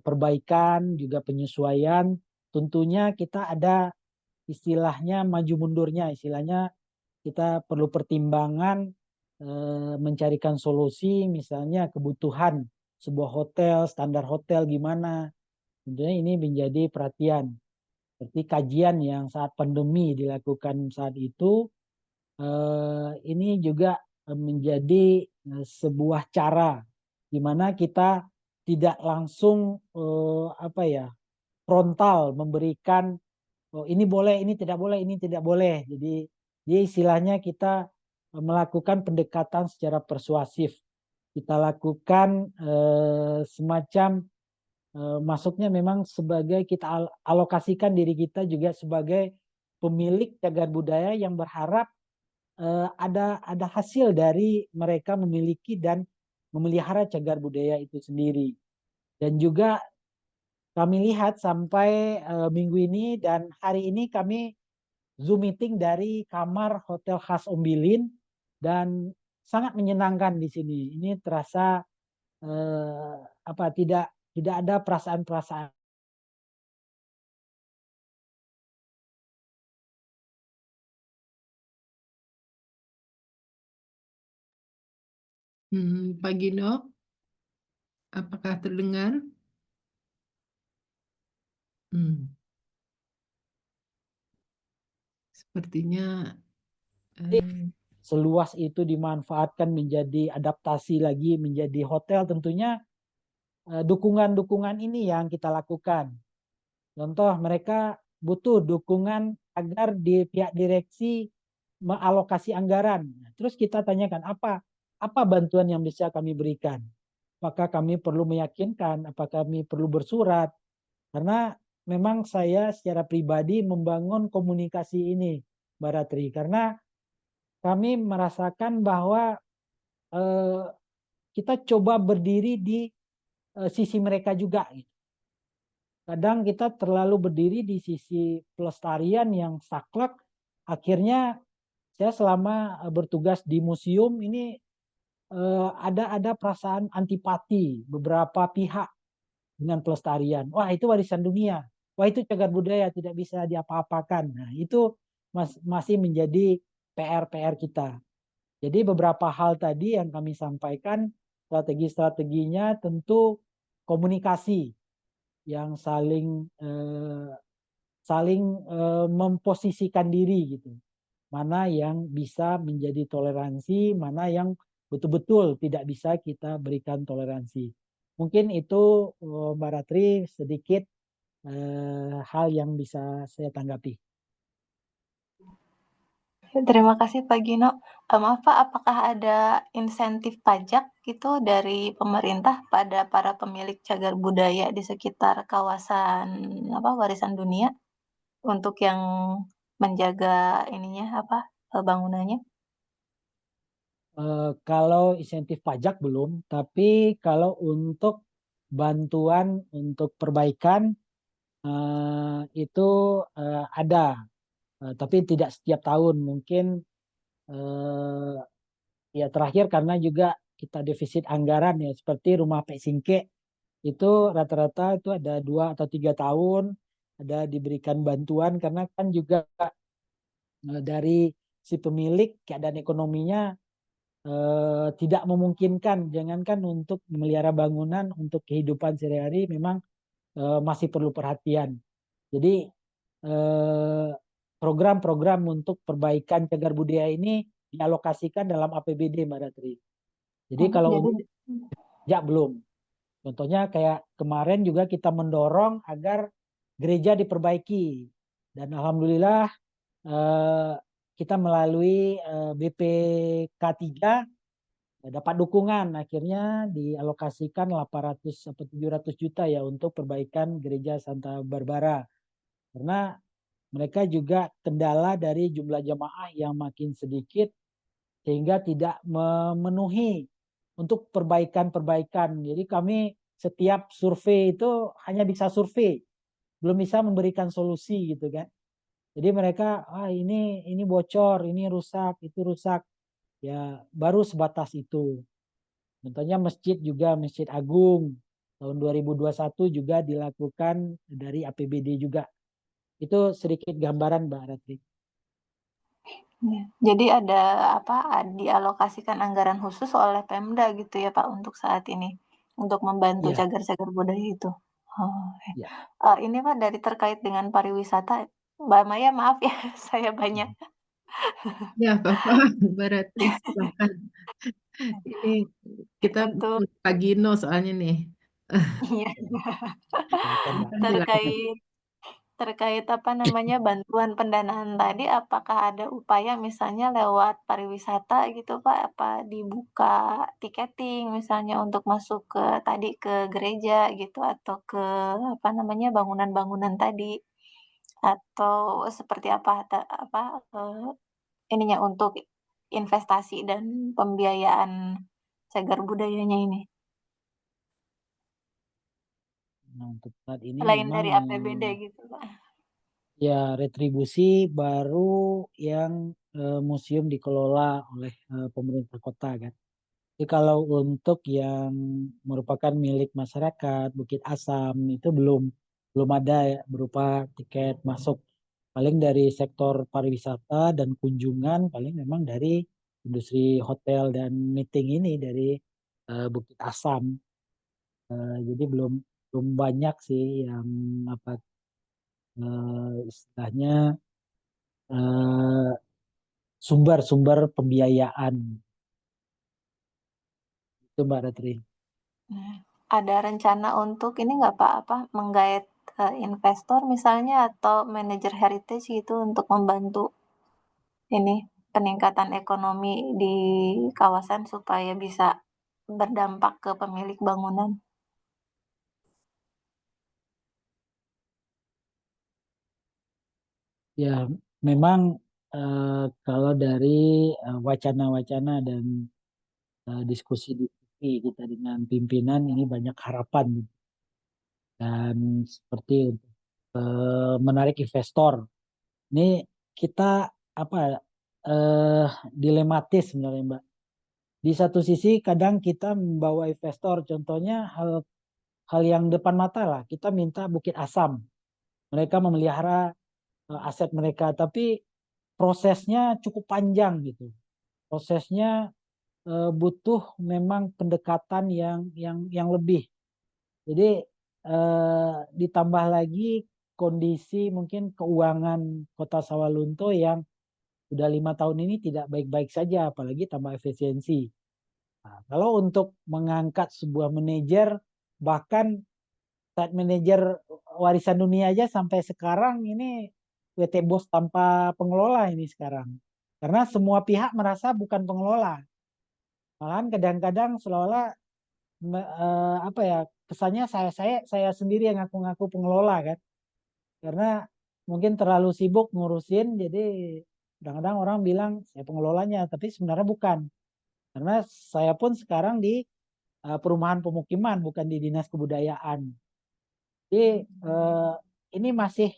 perbaikan juga penyesuaian, tentunya kita ada istilahnya maju mundurnya, istilahnya kita perlu pertimbangan mencarikan solusi, misalnya kebutuhan sebuah hotel, standar hotel gimana. Tentunya ini menjadi perhatian. Seperti kajian yang saat pandemi dilakukan saat itu, ini juga menjadi sebuah cara di mana kita tidak langsung frontal memberikan ini boleh, ini tidak boleh, ini tidak boleh. Jadi dia istilahnya kita melakukan pendekatan secara persuasif. Kita lakukan semacam masuknya memang sebagai kita alokasikan diri kita juga sebagai pemilik cagar budaya yang berharap ada hasil dari mereka memiliki dan memelihara cagar budaya itu sendiri. Dan juga kami lihat sampai minggu ini dan hari ini kami Zoom meeting dari kamar Hotel Khas Ombilin dan sangat menyenangkan di sini. Ini terasa tidak ada perasaan-perasaan. Pak Gino, apakah terdengar? Sepertinya Seluas itu dimanfaatkan menjadi adaptasi lagi menjadi hotel, tentunya dukungan-dukungan ini yang kita lakukan. Contoh, mereka butuh dukungan agar di pihak direksi mengalokasi anggaran. Terus kita tanyakan apa bantuan yang bisa kami berikan. Apakah kami perlu meyakinkan, apakah kami perlu bersurat. Karena memang saya secara pribadi membangun komunikasi ini, Mbak Ratri. Karena kami merasakan bahwa kita coba berdiri di sisi mereka juga. Kadang kita terlalu berdiri di sisi pelestarian yang saklek. Akhirnya saya selama bertugas di museum ini ada perasaan antipati beberapa pihak dengan pelestarian. Wah, itu warisan dunia. Wah, itu cagar budaya, tidak bisa diapa-apakan. Nah, itu masih menjadi PR kita. Jadi beberapa hal tadi yang kami sampaikan, strategi-strateginya tentu komunikasi yang saling memposisikan diri gitu. Mana yang bisa menjadi toleransi, mana yang betul-betul tidak bisa kita berikan toleransi. Mungkin itu Mbak Ratri sedikit hal yang bisa saya tanggapi. Terima kasih Pak Gino. Maaf Pak, apakah ada insentif pajak gitu dari pemerintah pada para pemilik cagar budaya di sekitar kawasan warisan dunia untuk yang menjaga bangunannya? Kalau insentif pajak belum, tapi kalau untuk bantuan untuk perbaikan itu ada, tapi tidak setiap tahun. Mungkin ya terakhir karena juga kita defisit anggaran ya, seperti rumah Pak Singke itu rata-rata itu ada 2 atau 3 tahun ada diberikan bantuan karena kan juga dari si pemilik keadaan ekonominya tidak memungkinkan, jangankan untuk memelihara bangunan, untuk kehidupan sehari-hari memang masih perlu perhatian. Jadi program-program untuk perbaikan cagar budaya ini dialokasikan dalam APBD, Mbak Ratri. Jadi kalau untuk ya belum. Contohnya kayak kemarin juga kita mendorong agar gereja diperbaiki. Dan alhamdulillah kita melalui BPK 3 dapat dukungan, akhirnya dialokasikan 800 atau 700 juta ya untuk perbaikan gereja Santa Barbara. Karena mereka juga kendala dari jumlah jamaah yang makin sedikit sehingga tidak memenuhi untuk perbaikan-perbaikan. Jadi kami setiap survei itu hanya bisa survei, belum bisa memberikan solusi gitu kan. Jadi mereka ini bocor, ini rusak, itu rusak. Ya baru sebatas itu. Contohnya masjid juga, Masjid Agung tahun 2021 juga dilakukan dari APBD juga. Itu sedikit gambaran Mbak Ratri. Ya. Jadi ada dialokasikan anggaran khusus oleh Pemda gitu ya Pak untuk saat ini untuk membantu Iya, cagar-cagar budaya itu. Oh, iya. ini Pak dari terkait dengan pariwisata, Mbak Maya maaf ya saya banyak. Ya, apa-apa, Mbak Ratri, silahkan. Ini kita Untuk Pak Gino soalnya nih. iya, Silakan Mbak. Silakan, silakan. terkait terkait bantuan pendanaan tadi, apakah ada upaya misalnya lewat pariwisata gitu Pak, apa dibuka tiketing misalnya untuk masuk ke gereja gitu atau ke bangunan-bangunan tadi, atau seperti apa ininya untuk investasi dan pembiayaan cagar budayanya ini, Nah, untuk saat ini selain memang dari APBD gitu Pak? ya retribusi baru yang museum dikelola oleh pemerintah kota kan. Jadi kalau untuk yang merupakan milik masyarakat, Bukit Asam itu belum ada ya berupa tiket masuk. Paling dari sektor pariwisata dan kunjungan, paling memang dari industri hotel dan meeting ini dari Bukit Asam. Jadi belum belum banyak sih yang apa istilahnya eh, sumber-sumber pembiayaan itu Mbak Ratri. Nah, ada rencana untuk ini nggak Pak, menggait, investor misalnya atau manajer heritage gitu untuk membantu ini, peningkatan ekonomi di kawasan supaya bisa berdampak ke pemilik bangunan? Ya memang kalau dari wacana-wacana dan diskusi-diskusi kita dengan pimpinan ini banyak harapan dan seperti menarik investor. Ini kita apa eh, dilematis sebenarnya Mbak. Di satu sisi kadang kita membawa investor, contohnya hal yang depan mata lah. Kita minta Bukit Asam, mereka memelihara aset mereka, tapi prosesnya cukup panjang gitu. Prosesnya butuh memang pendekatan yang lebih. Jadi ditambah lagi kondisi mungkin keuangan Kota Sawalunto yang sudah 5 tahun ini tidak baik-baik saja, apalagi tambah efisiensi. Nah, kalau untuk mengangkat sebuah manajer, bahkan site manajer warisan dunia aja sampai sekarang ini WT Bos tanpa pengelola ini sekarang. Karena semua pihak merasa bukan pengelola. Malahan kadang-kadang seolah-olah apa ya kesannya saya sendiri yang ngaku-ngaku pengelola kan. Karena mungkin terlalu sibuk ngurusin jadi kadang-kadang orang bilang saya pengelolanya tapi sebenarnya bukan. Karena saya pun sekarang di perumahan pemukiman bukan di dinas kebudayaan. Jadi ini masih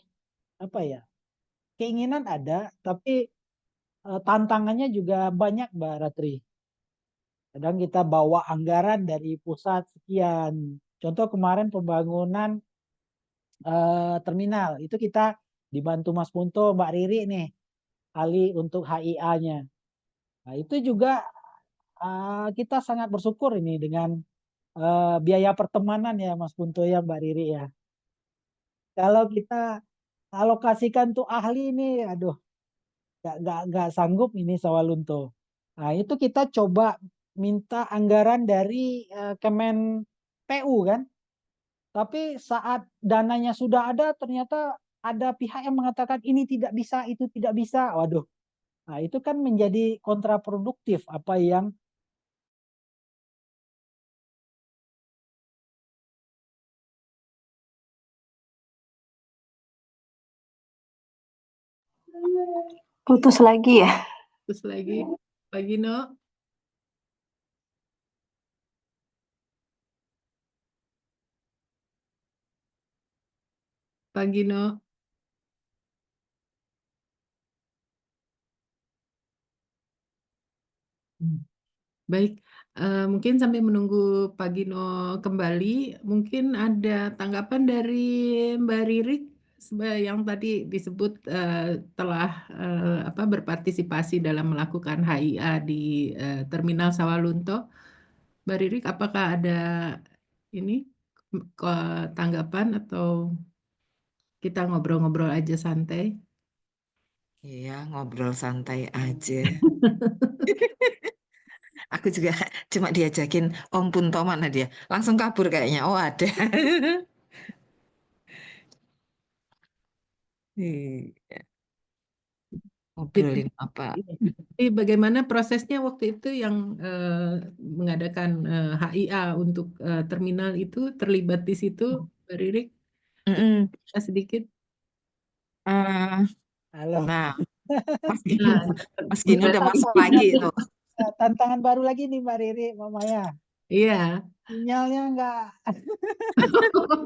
apa ya? Keinginan ada tapi tantangannya juga banyak Mbak Ratri. Kadang kita bawa anggaran dari pusat sekian. Contoh kemarin pembangunan terminal itu kita dibantu Mas Punto, Mbak Riri nih, ahli untuk HIA-nya. Nah, itu juga kita sangat bersyukur ini dengan biaya pertemanan ya Mas Punto ya Mbak Riri ya. Kalau kita alokasikan tuh ahli ini, aduh, nggak sanggup ini Sawalunto. Nah, itu kita coba minta anggaran dari Kemen PU kan. Tapi saat dananya sudah ada, ternyata ada pihak yang mengatakan ini tidak bisa, itu tidak bisa. Waduh, nah itu kan menjadi kontraproduktif apa yang Putus lagi ya? Terus lagi, Pak Gino. Pak Gino. Baik, mungkin sambil menunggu Pak Gino kembali, mungkin ada tanggapan dari Mbak Ririk yang tadi disebut telah berpartisipasi dalam melakukan HIA di Terminal Sawalunto. Mbak Ririk, apakah ada ini tanggapan atau kita ngobrol-ngobrol aja santai? Iya, ngobrol santai aja. Aku juga cuma diajakin Om Punto mana dia. Langsung kabur kayaknya. Oh ada. Iya, ngobrolin apa? Jadi bagaimana prosesnya waktu itu yang mengadakan HIA untuk terminal itu terlibat di situ, Mbak Ririk? Mm-mm. Cerita sedikit. halo. Nah, Mas Nah, Gino udah masuk lagi itu. Tantangan baru lagi nih Mbak Riri, Mama ya. Iya. Sinyalnya nggak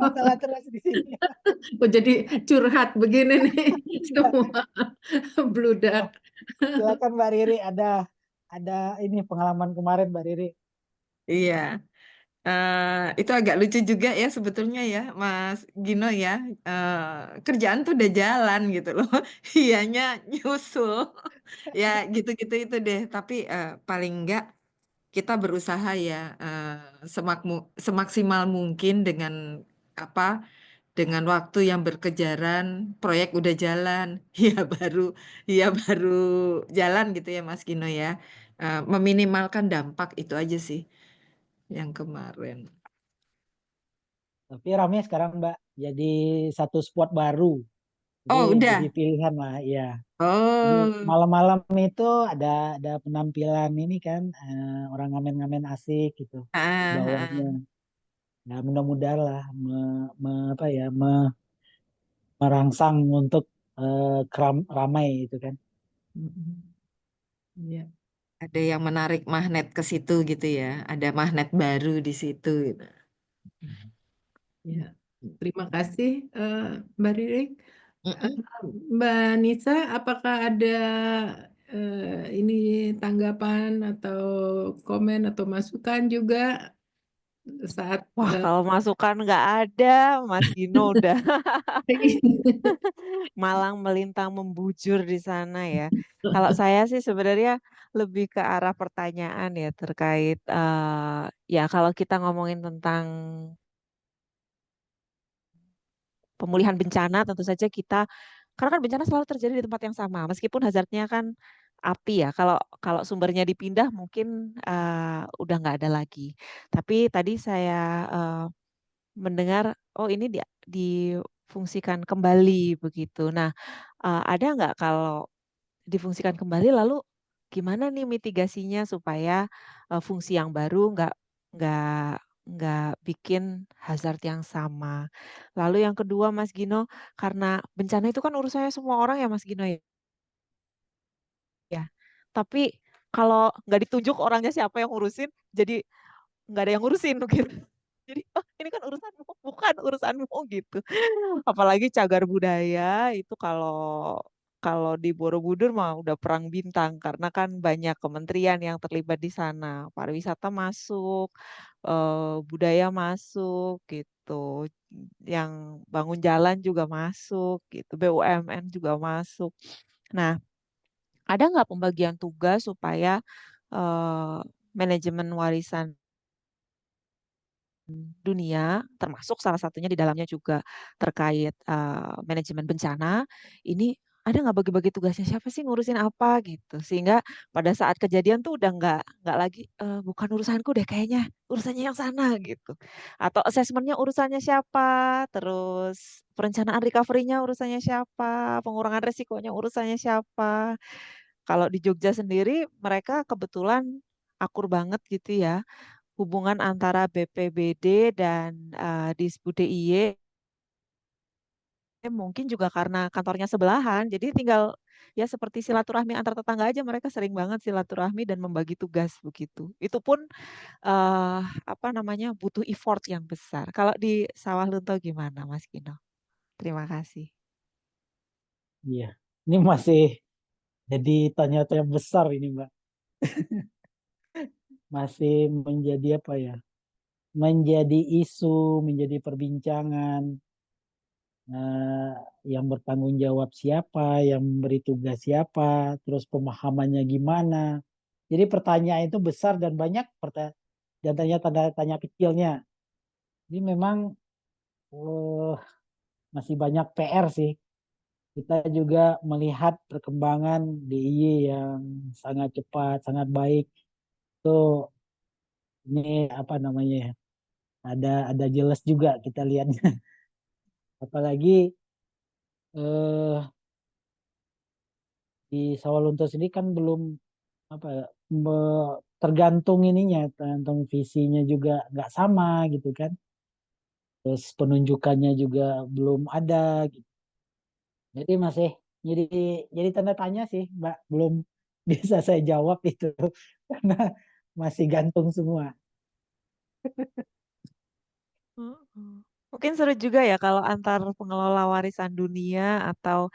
masalah terus di sini. Oh, jadi curhat begini nih semua bludak. Silakan Mbak Riri, ada ini pengalaman kemarin Mbak Riri. Iya. Itu agak lucu juga ya sebetulnya ya Mas Gino ya. Kerjaan tuh udah jalan gitu loh. Ianya nyusul. Ya gitu-gitu itu deh. Tapi paling enggak kita berusaha ya semaksimal mungkin dengan apa dengan waktu yang berkejaran, proyek udah jalan, ya baru jalan gitu ya Mas Gino ya. Meminimalkan dampak itu aja sih yang kemarin. Tapi ramai sekarang Mbak, jadi satu spot baru. Jadi Oh, jadi udah. pilihan lah, ya. Jadi Oh, malam-malam itu ada penampilan ini kan orang ngamen-ngamen asik gitu di ah, bawahnya. ah. Ya mudah-mudahan lah apa ya merangsang untuk ramai itu kan. Iya. Ada yang menarik magnet ke situ gitu ya. Ada magnet baru di situ gitu. Ya, terima kasih Mbak Ririk. Mm-mm. Mbak Nisa, apakah ada ini tanggapan atau komen atau masukan juga saat Wah, kalau masukan nggak ada, Mas Gino udah malang melintang membujur di sana ya. Kalau saya sih sebenarnya lebih ke arah pertanyaan ya terkait ya kalau kita ngomongin tentang pemulihan bencana tentu saja kita karena kan bencana selalu terjadi di tempat yang sama meskipun hazardnya kan api ya. Kalau kalau sumbernya dipindah mungkin udah nggak ada lagi. Tapi tadi saya mendengar oh ini difungsikan kembali begitu. Nah, ada nggak kalau difungsikan kembali lalu gimana nih mitigasinya supaya fungsi yang baru nggak nggak bikin hazard yang sama. Lalu yang kedua Mas Gino, karena bencana itu kan urusannya semua orang ya Mas Gino ya. Tapi kalau nggak ditunjuk orangnya siapa yang ngurusin, jadi nggak ada yang ngurusin gitu. Jadi, oh ini kan urusanmu, bukan urusanmu gitu. Apalagi cagar budaya itu kalau kalau di Borobudur mah udah perang bintang karena kan banyak kementerian yang terlibat di sana. Pariwisata masuk, budaya masuk gitu. Yang bangun jalan juga masuk gitu, BUMN juga masuk. Nah, ada nggak pembagian tugas supaya manajemen warisan dunia, termasuk salah satunya di dalamnya juga terkait manajemen bencana, ini ada nggak bagi-bagi tugasnya, siapa sih ngurusin apa gitu. Sehingga pada saat kejadian tuh udah nggak lagi, bukan urusanku deh kayaknya, urusannya yang sana gitu. Atau asesmennya urusannya siapa, terus perencanaan recovery-nya urusannya siapa, pengurangan resikonya urusannya siapa. Kalau di Jogja sendiri mereka kebetulan akur banget gitu ya, hubungan antara BPBD dan, Disbu DIY mungkin juga karena kantornya sebelahan, jadi tinggal ya seperti silaturahmi antar tetangga aja mereka sering banget silaturahmi dan membagi tugas begitu. Itu pun, apa namanya, butuh effort yang besar. Kalau di Sawah Lunto gimana Mas Gino? Terima kasih. Iya, ini masih jadi tanya-tanya besar ini, Mbak. Masih menjadi apa ya? Menjadi isu, menjadi perbincangan. Nah, yang bertanggung jawab siapa, yang memberi tugas siapa, terus pemahamannya gimana. Jadi pertanyaan itu besar dan banyak dan tanda tanya kecilnya. Jadi memang eh, masih banyak PR sih. Kita juga melihat perkembangan DIY yang sangat cepat, sangat baik. Itu ini apa namanya ya? Ada jelas juga kita lihatnya. Apalagi eh, di Sawalunto sendiri kan belum apa ya, tergantung ininya, tergantung visinya juga nggak sama gitu kan. Terus penunjukannya juga belum ada gitu. Jadi masih jadi jadi tanda tanya sih, Mbak. Belum bisa saya jawab itu karena masih gantung semua. Mhm. Mungkin seru juga ya kalau antar pengelola warisan dunia atau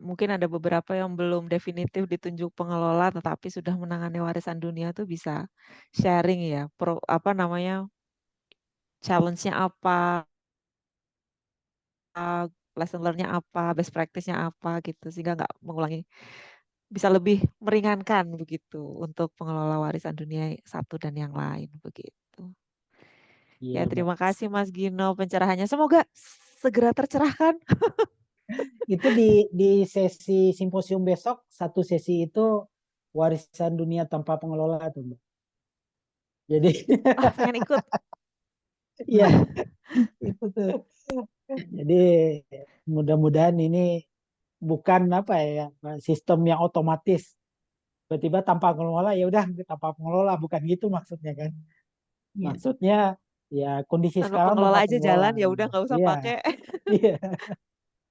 mungkin ada beberapa yang belum definitif ditunjuk pengelola tetapi sudah menangani warisan dunia tuh bisa sharing ya, apa namanya, challenge-nya apa, lesson learn-nya apa, best practice-nya apa gitu sehingga nggak mengulangi, bisa lebih meringankan begitu untuk pengelola warisan dunia satu dan yang lain begitu. Iya, Ya Mbak. terima kasih Mas Gino pencerahannya. Semoga segera tercerahkan. Itu di sesi simposium besok, satu sesi itu warisan dunia tanpa pengelola tuh, Mbak. Jadi Ah, pengen ikut. iya, itu tuh. Jadi mudah-mudahan ini bukan apa ya, sistem yang otomatis. Tiba-tiba tanpa pengelola ya udah tanpa pengelola, bukan gitu maksudnya kan. Iya. Maksudnya ya kondisi Tanpa sekarang pengelola tanpa aja pengelola jalan ya gitu. udah nggak usah Iya, pakai. iya.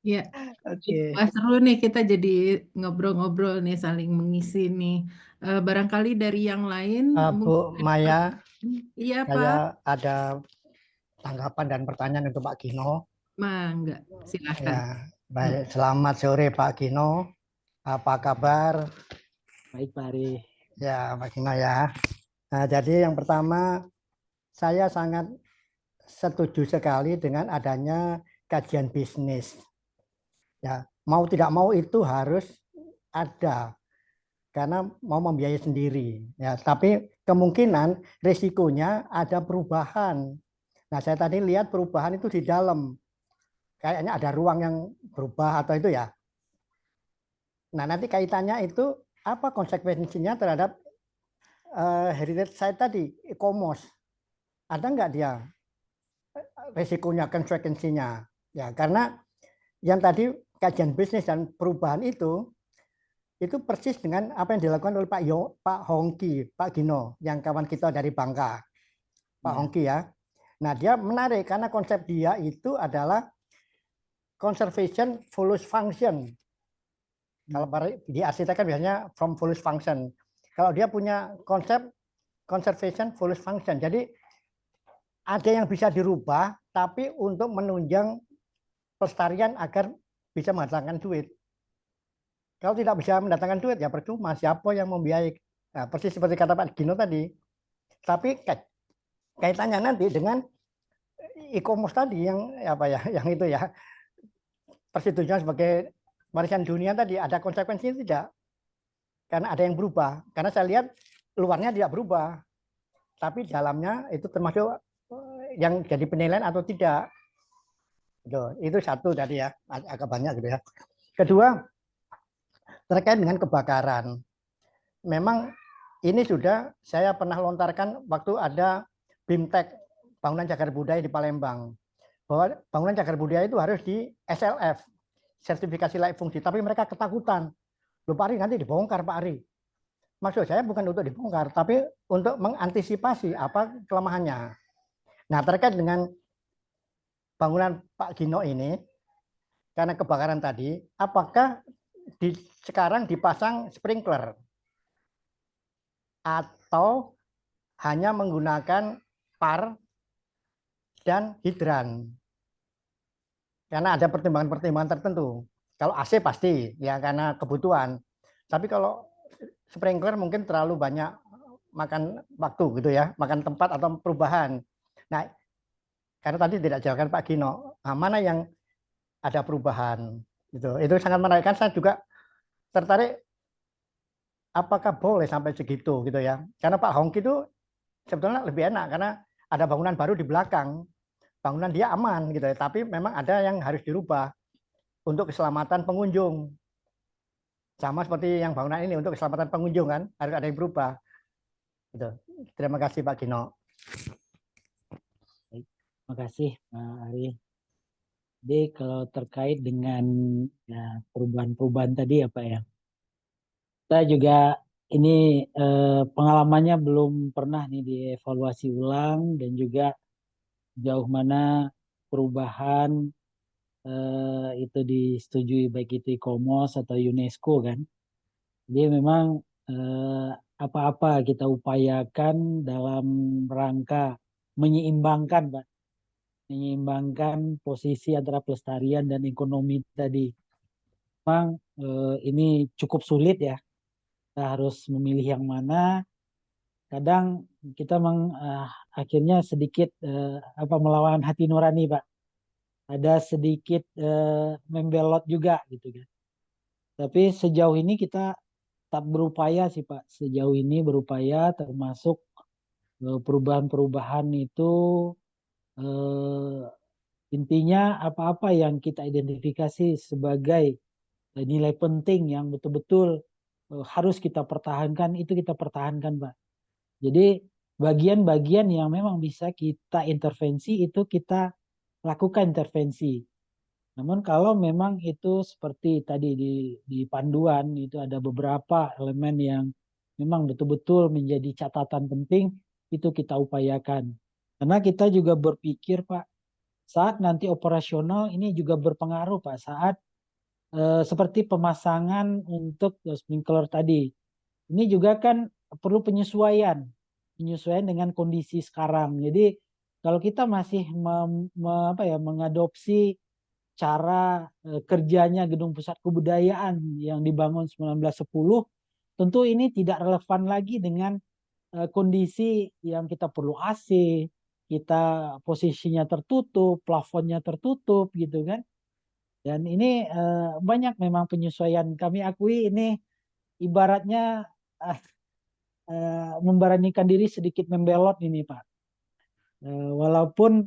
Iya. Oke. Wah, seru nih kita jadi ngobrol-ngobrol nih saling mengisi nih. Barangkali dari yang lain Bu mungkin Maya, iya saya Pak, ada tanggapan dan pertanyaan untuk Pak Gino. Mangga, silahkan. Ya, baik. Selamat sore Pak Gino. Apa kabar? Baik, Pak Ari. Ya, Pak Gino ya. Nah, jadi yang pertama, saya sangat setuju sekali dengan adanya kajian bisnis. Ya, mau tidak mau itu harus ada karena mau membiayai sendiri. Ya, tapi kemungkinan risikonya ada perubahan. Nah, saya tadi lihat perubahan itu di dalam. Kayaknya ada ruang yang berubah atau itu ya. Nah, nanti kaitannya itu apa konsekuensinya terhadap heritage site tadi, e-commerce. Ada nggak dia resikonya, konsekuensinya? Ya, karena yang tadi kajian bisnis dan perubahan itu persis dengan apa yang dilakukan oleh Pak Hongki, Pak Gino, yang kawan kita dari Bangka, Pak Hongki ya. Nah, dia menarik karena konsep dia itu adalah conservation follows function. Kalau di arsitek kan biasanya from follows function. Kalau dia punya konsep conservation follows function. Jadi ada yang bisa dirubah, tapi untuk menunjang pelestarian agar bisa mendatangkan duit. Kalau tidak bisa mendatangkan duit, ya percuma. Siapa yang membiayai? Nah, persis seperti kata Pak Gino tadi. Tapi kaitannya nanti dengan e-commerce tadi yang apa ya, yang itu ya, persetujuan sebagai warisan dunia tadi ada konsekuensinya tidak? Karena ada yang berubah. Karena saya lihat luarnya tidak berubah, tapi dalamnya itu termasuk yang jadi penilaian atau tidak. Itu satu tadi ya, agak banyak gitu ya. Kedua, terkait dengan kebakaran. Memang ini sudah saya pernah lontarkan waktu ada BIMTEK, Bangunan Cagar Budaya di Palembang, bahwa bangunan cagar budaya itu harus di SLF, sertifikasi layak fungsi, tapi mereka ketakutan. Loh Pak Ari, nanti dibongkar Pak Ari. Maksud saya bukan untuk dibongkar, tapi untuk mengantisipasi apa kelemahannya. Nah, terkait dengan bangunan Pak Gino ini, karena kebakaran tadi, apakah sekarang dipasang sprinkler atau hanya menggunakan par dan hidran? Karena ada pertimbangan-pertimbangan tertentu. Kalau AC pasti ya karena kebutuhan. Tapi kalau sprinkler mungkin terlalu banyak makan waktu gitu ya, makan tempat atau perubahan. Nah, karena tadi tidak jawabkan Pak Gino, mana yang ada perubahan gitu. Itu sangat menarik. Kan saya juga tertarik apakah boleh sampai segitu gitu ya. Karena Pak Hongki itu sebetulnya lebih enak karena ada bangunan baru di belakang. Bangunan dia aman gitu ya, tapi memang ada yang harus dirubah untuk keselamatan pengunjung. Sama seperti yang bangunan ini untuk keselamatan pengunjung kan harus ada yang berubah. Gitu. Terima kasih Pak Gino. Terima kasih Pak Ari. Jadi kalau terkait dengan ya, perubahan-perubahan tadi ya Pak ya, kita juga ini pengalamannya belum pernah nih dievaluasi ulang dan juga jauh mana perubahan itu disetujui baik itu ICOMOS atau UNESCO kan. Jadi memang apa-apa kita upayakan dalam rangka menyeimbangkan Pak, menyeimbangkan posisi antara pelestarian dan ekonomi tadi. Memang ini cukup sulit ya. Kita harus memilih yang mana. Kadang kita akhirnya sedikit melawan hati nurani Pak. Ada sedikit membelot juga gitu kan. Tapi sejauh ini kita tetap berupaya sih Pak. Sejauh ini berupaya termasuk perubahan-perubahan itu intinya apa-apa yang kita identifikasi sebagai nilai penting yang betul-betul harus kita pertahankan, itu kita pertahankan Pak. Jadi bagian-bagian yang memang bisa kita intervensi itu kita lakukan intervensi. Namun kalau memang itu seperti tadi di panduan itu ada beberapa elemen yang memang betul-betul menjadi catatan penting, itu kita upayakan. Karena kita juga berpikir Pak, saat nanti operasional ini juga berpengaruh Pak, saat seperti pemasangan untuk sprinkler tadi. Ini juga kan perlu penyesuaian dengan kondisi sekarang. Jadi kalau kita masih mengadopsi cara kerjanya Gedung Pusat Kebudayaan yang dibangun 1910, tentu ini tidak relevan lagi dengan kondisi yang kita perlu AC, kita posisinya tertutup, plafonnya tertutup gitu kan. Dan ini banyak memang penyesuaian. Kami akui ini ibaratnya memberanikan diri sedikit membelot ini Pak. Walaupun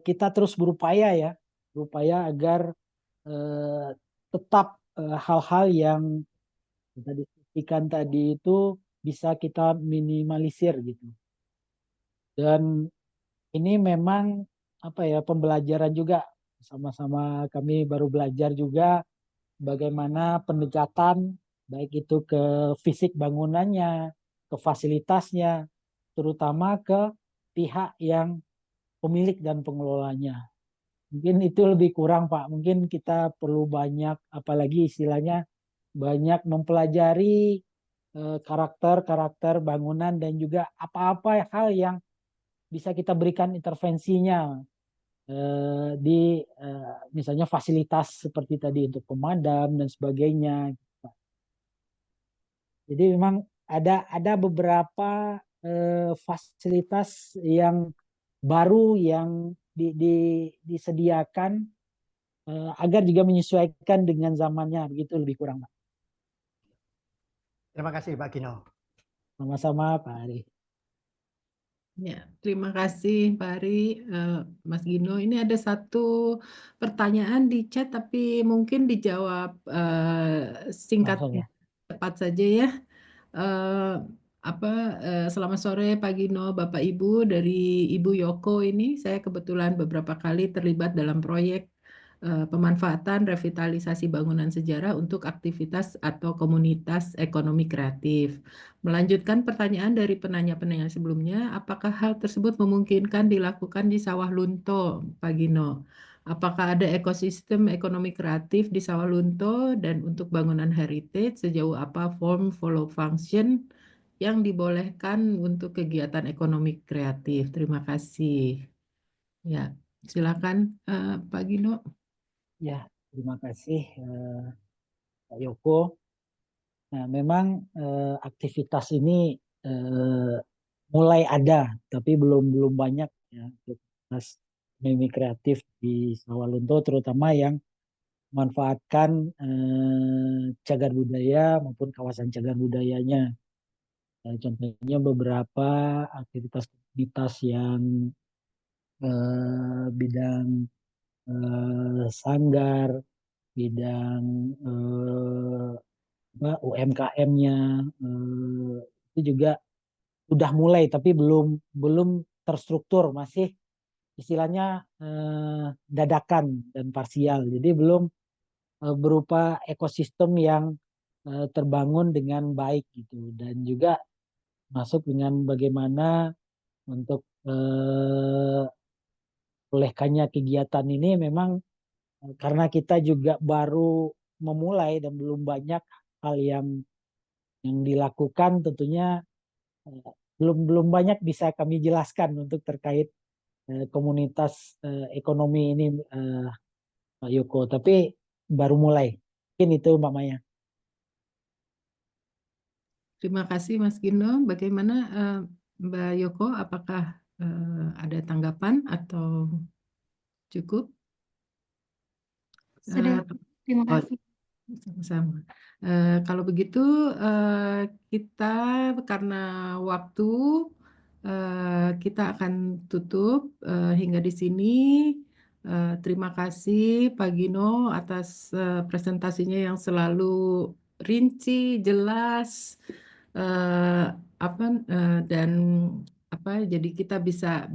kita terus berupaya ya, berupaya agar tetap hal-hal yang kita diskusikan tadi itu bisa kita minimalisir gitu. Dan ini memang pembelajaran juga, sama-sama kami baru belajar juga bagaimana pendekatan baik itu ke fisik bangunannya, ke fasilitasnya, terutama ke pihak yang pemilik dan pengelolanya. Mungkin itu lebih kurang Pak. Mungkin kita perlu banyak, apalagi istilahnya banyak mempelajari karakter-karakter bangunan dan juga apa-apa hal yang bisa kita berikan intervensinya di misalnya fasilitas seperti tadi untuk pemadam dan sebagainya. Jadi memang ada beberapa fasilitas yang baru yang disediakan agar juga menyesuaikan dengan zamannya, begitu lebih kurang Pak. Terima kasih Pak Gino. Sama-sama Pak Ari. Ya, terima kasih Pak Ari, Mas Gino. Ini ada satu pertanyaan di chat, tapi mungkin dijawab singkat Langsung ya. cepat saja ya. Eh, Selamat sore Pak Gino, Bapak Ibu, dari Ibu Yoko ini. Saya kebetulan beberapa kali terlibat dalam proyek pemanfaatan revitalisasi bangunan sejarah untuk aktivitas atau komunitas ekonomi kreatif. Melanjutkan pertanyaan dari penanya-penanya sebelumnya, apakah hal tersebut memungkinkan dilakukan di Sawah Lunto, Pak Gino? Apakah ada ekosistem ekonomi kreatif di Sawah Lunto, dan untuk bangunan heritage sejauh apa form follow function yang dibolehkan untuk kegiatan ekonomi kreatif? Terima kasih. Ya, silakan Pak Gino. Ya, terima kasih Pak Yoko. Nah, memang aktivitas ini mulai ada, tapi belum banyak ya aktivitas ekonomi kreatif di Sawalunto, terutama yang memanfaatkan cagar budaya maupun kawasan cagar budayanya. Contohnya beberapa aktivitas yang bidang sanggar, bidang UMKM-nya itu juga sudah mulai, tapi belum terstruktur, masih istilahnya dadakan dan parsial. Jadi belum berupa ekosistem yang terbangun dengan baik gitu, dan juga masuk dengan bagaimana untuk olehkannya kegiatan ini memang karena kita juga baru memulai dan belum banyak hal yang dilakukan, tentunya belum banyak bisa kami jelaskan untuk terkait komunitas ekonomi ini Pak Yoko, tapi baru mulai. Mungkin itu Mbak Maya. Terima kasih Mas Gino. Bagaimana Mbak Yoko? Apakah ada tanggapan atau cukup? Sudah, terima Oh, kasih. sama-sama. Kalau begitu kita karena waktu kita akan tutup hingga di sini. Terima kasih Pak Gino atas presentasinya yang selalu rinci, jelas, dan jadi kita bisa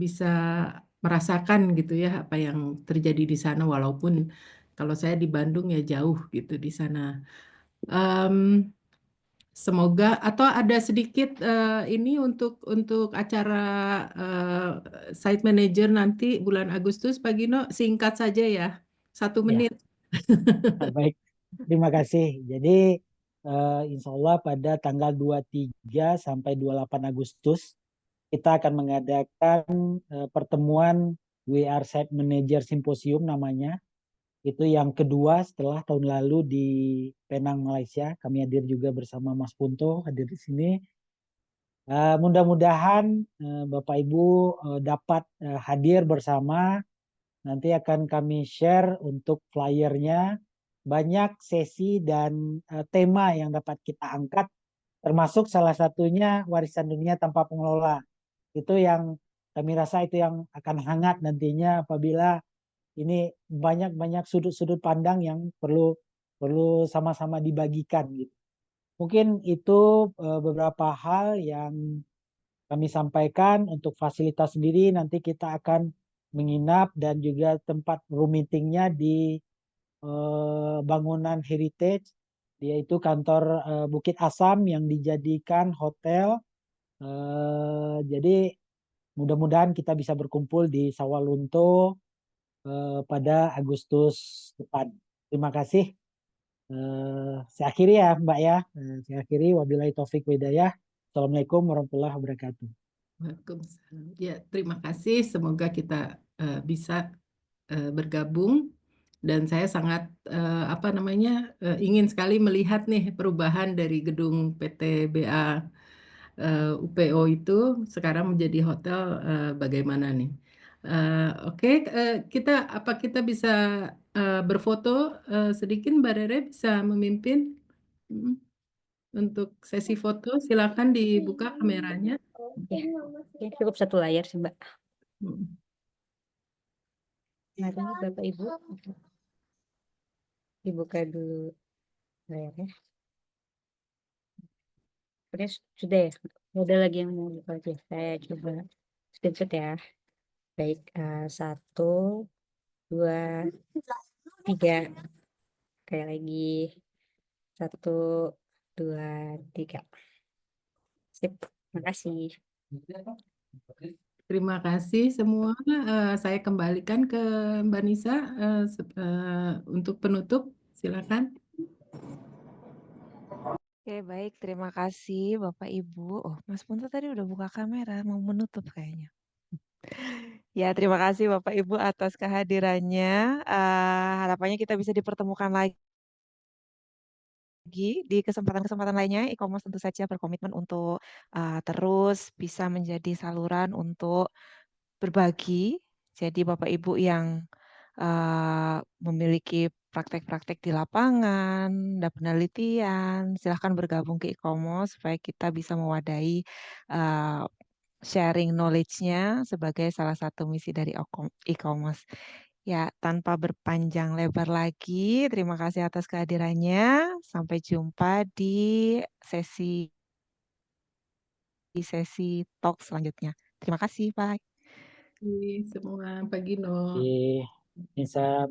merasakan gitu ya apa yang terjadi di sana, walaupun kalau saya di Bandung ya jauh gitu di sana. Semoga atau ada sedikit ini untuk acara site manager nanti bulan Agustus, Pak Gino, singkat saja ya, 1 Ya, menit. baik. Terima kasih. Jadi insya Allah pada tanggal 23 sampai 28 Agustus kita akan mengadakan pertemuan We Are Site Manager Symposium namanya. Itu yang kedua setelah tahun lalu di Penang, Malaysia. Kami hadir juga bersama Mas Punto hadir di sini. Mudah-mudahan Bapak Ibu dapat hadir bersama. Nanti akan kami share untuk flyernya. Banyak sesi dan tema yang dapat kita angkat, termasuk salah satunya warisan dunia tanpa pengelola. Itu yang kami rasa itu yang akan hangat nantinya apabila ini banyak sudut-sudut pandang yang perlu sama-sama dibagikan gitu. Mungkin itu beberapa hal yang kami sampaikan. Untuk fasilitas sendiri nanti kita akan menginap dan juga tempat room meetingnya di bangunan heritage, yaitu kantor Bukit Asam yang dijadikan hotel. Jadi mudah-mudahan kita bisa berkumpul di Sawalunto pada Agustus depan. Terima kasih. Saya akhiri ya Mbak ya. Saya akhiri. Wabillahi taufik hidayah. Assalamualaikum warahmatullahi wabarakatuh. Waalaikumsalam. Ya, terima kasih. Semoga kita bisa bergabung, dan saya sangat ingin sekali melihat nih perubahan dari gedung PT BA UPO itu sekarang menjadi hotel, bagaimana nih. Oke, kita bisa berfoto sedikit. Mbak Rere bisa memimpin untuk sesi foto. Silakan dibuka kameranya. Ya, cukup 1 layar sih, Mbak. Mm. Mari Bapak Ibu, dibuka dulu layarnya. Udah, sudah ya? Nggak ada lagi yang mau buka aja. Saya coba screenshot ya. Baik, 1, 2, 3. Kayak lagi 1, 2, 3. Sip, makasih. Terima kasih semua. Saya kembalikan ke Mbak Nisa untuk penutup. Silakan. Oke, baik. Terima kasih Bapak Ibu. Oh, Mas Punto tadi udah buka kamera, mau menutup kayaknya. Ya, terima kasih Bapak Ibu atas kehadirannya. Harapannya kita bisa dipertemukan lagi di kesempatan-kesempatan lainnya. E-commerce tentu saja berkomitmen untuk terus bisa menjadi saluran untuk berbagi. Jadi Bapak Ibu yang memiliki praktek-praktek di lapangan, ada penelitian, silahkan bergabung ke e-commerce supaya kita bisa mewadahi sharing knowledge-nya sebagai salah satu misi dari e-commerce. Ya, tanpa berpanjang lebar lagi, terima kasih atas kehadirannya. Sampai jumpa di sesi talk selanjutnya. Terima kasih, bye. Semua Pak Gino. Oke, Nisa.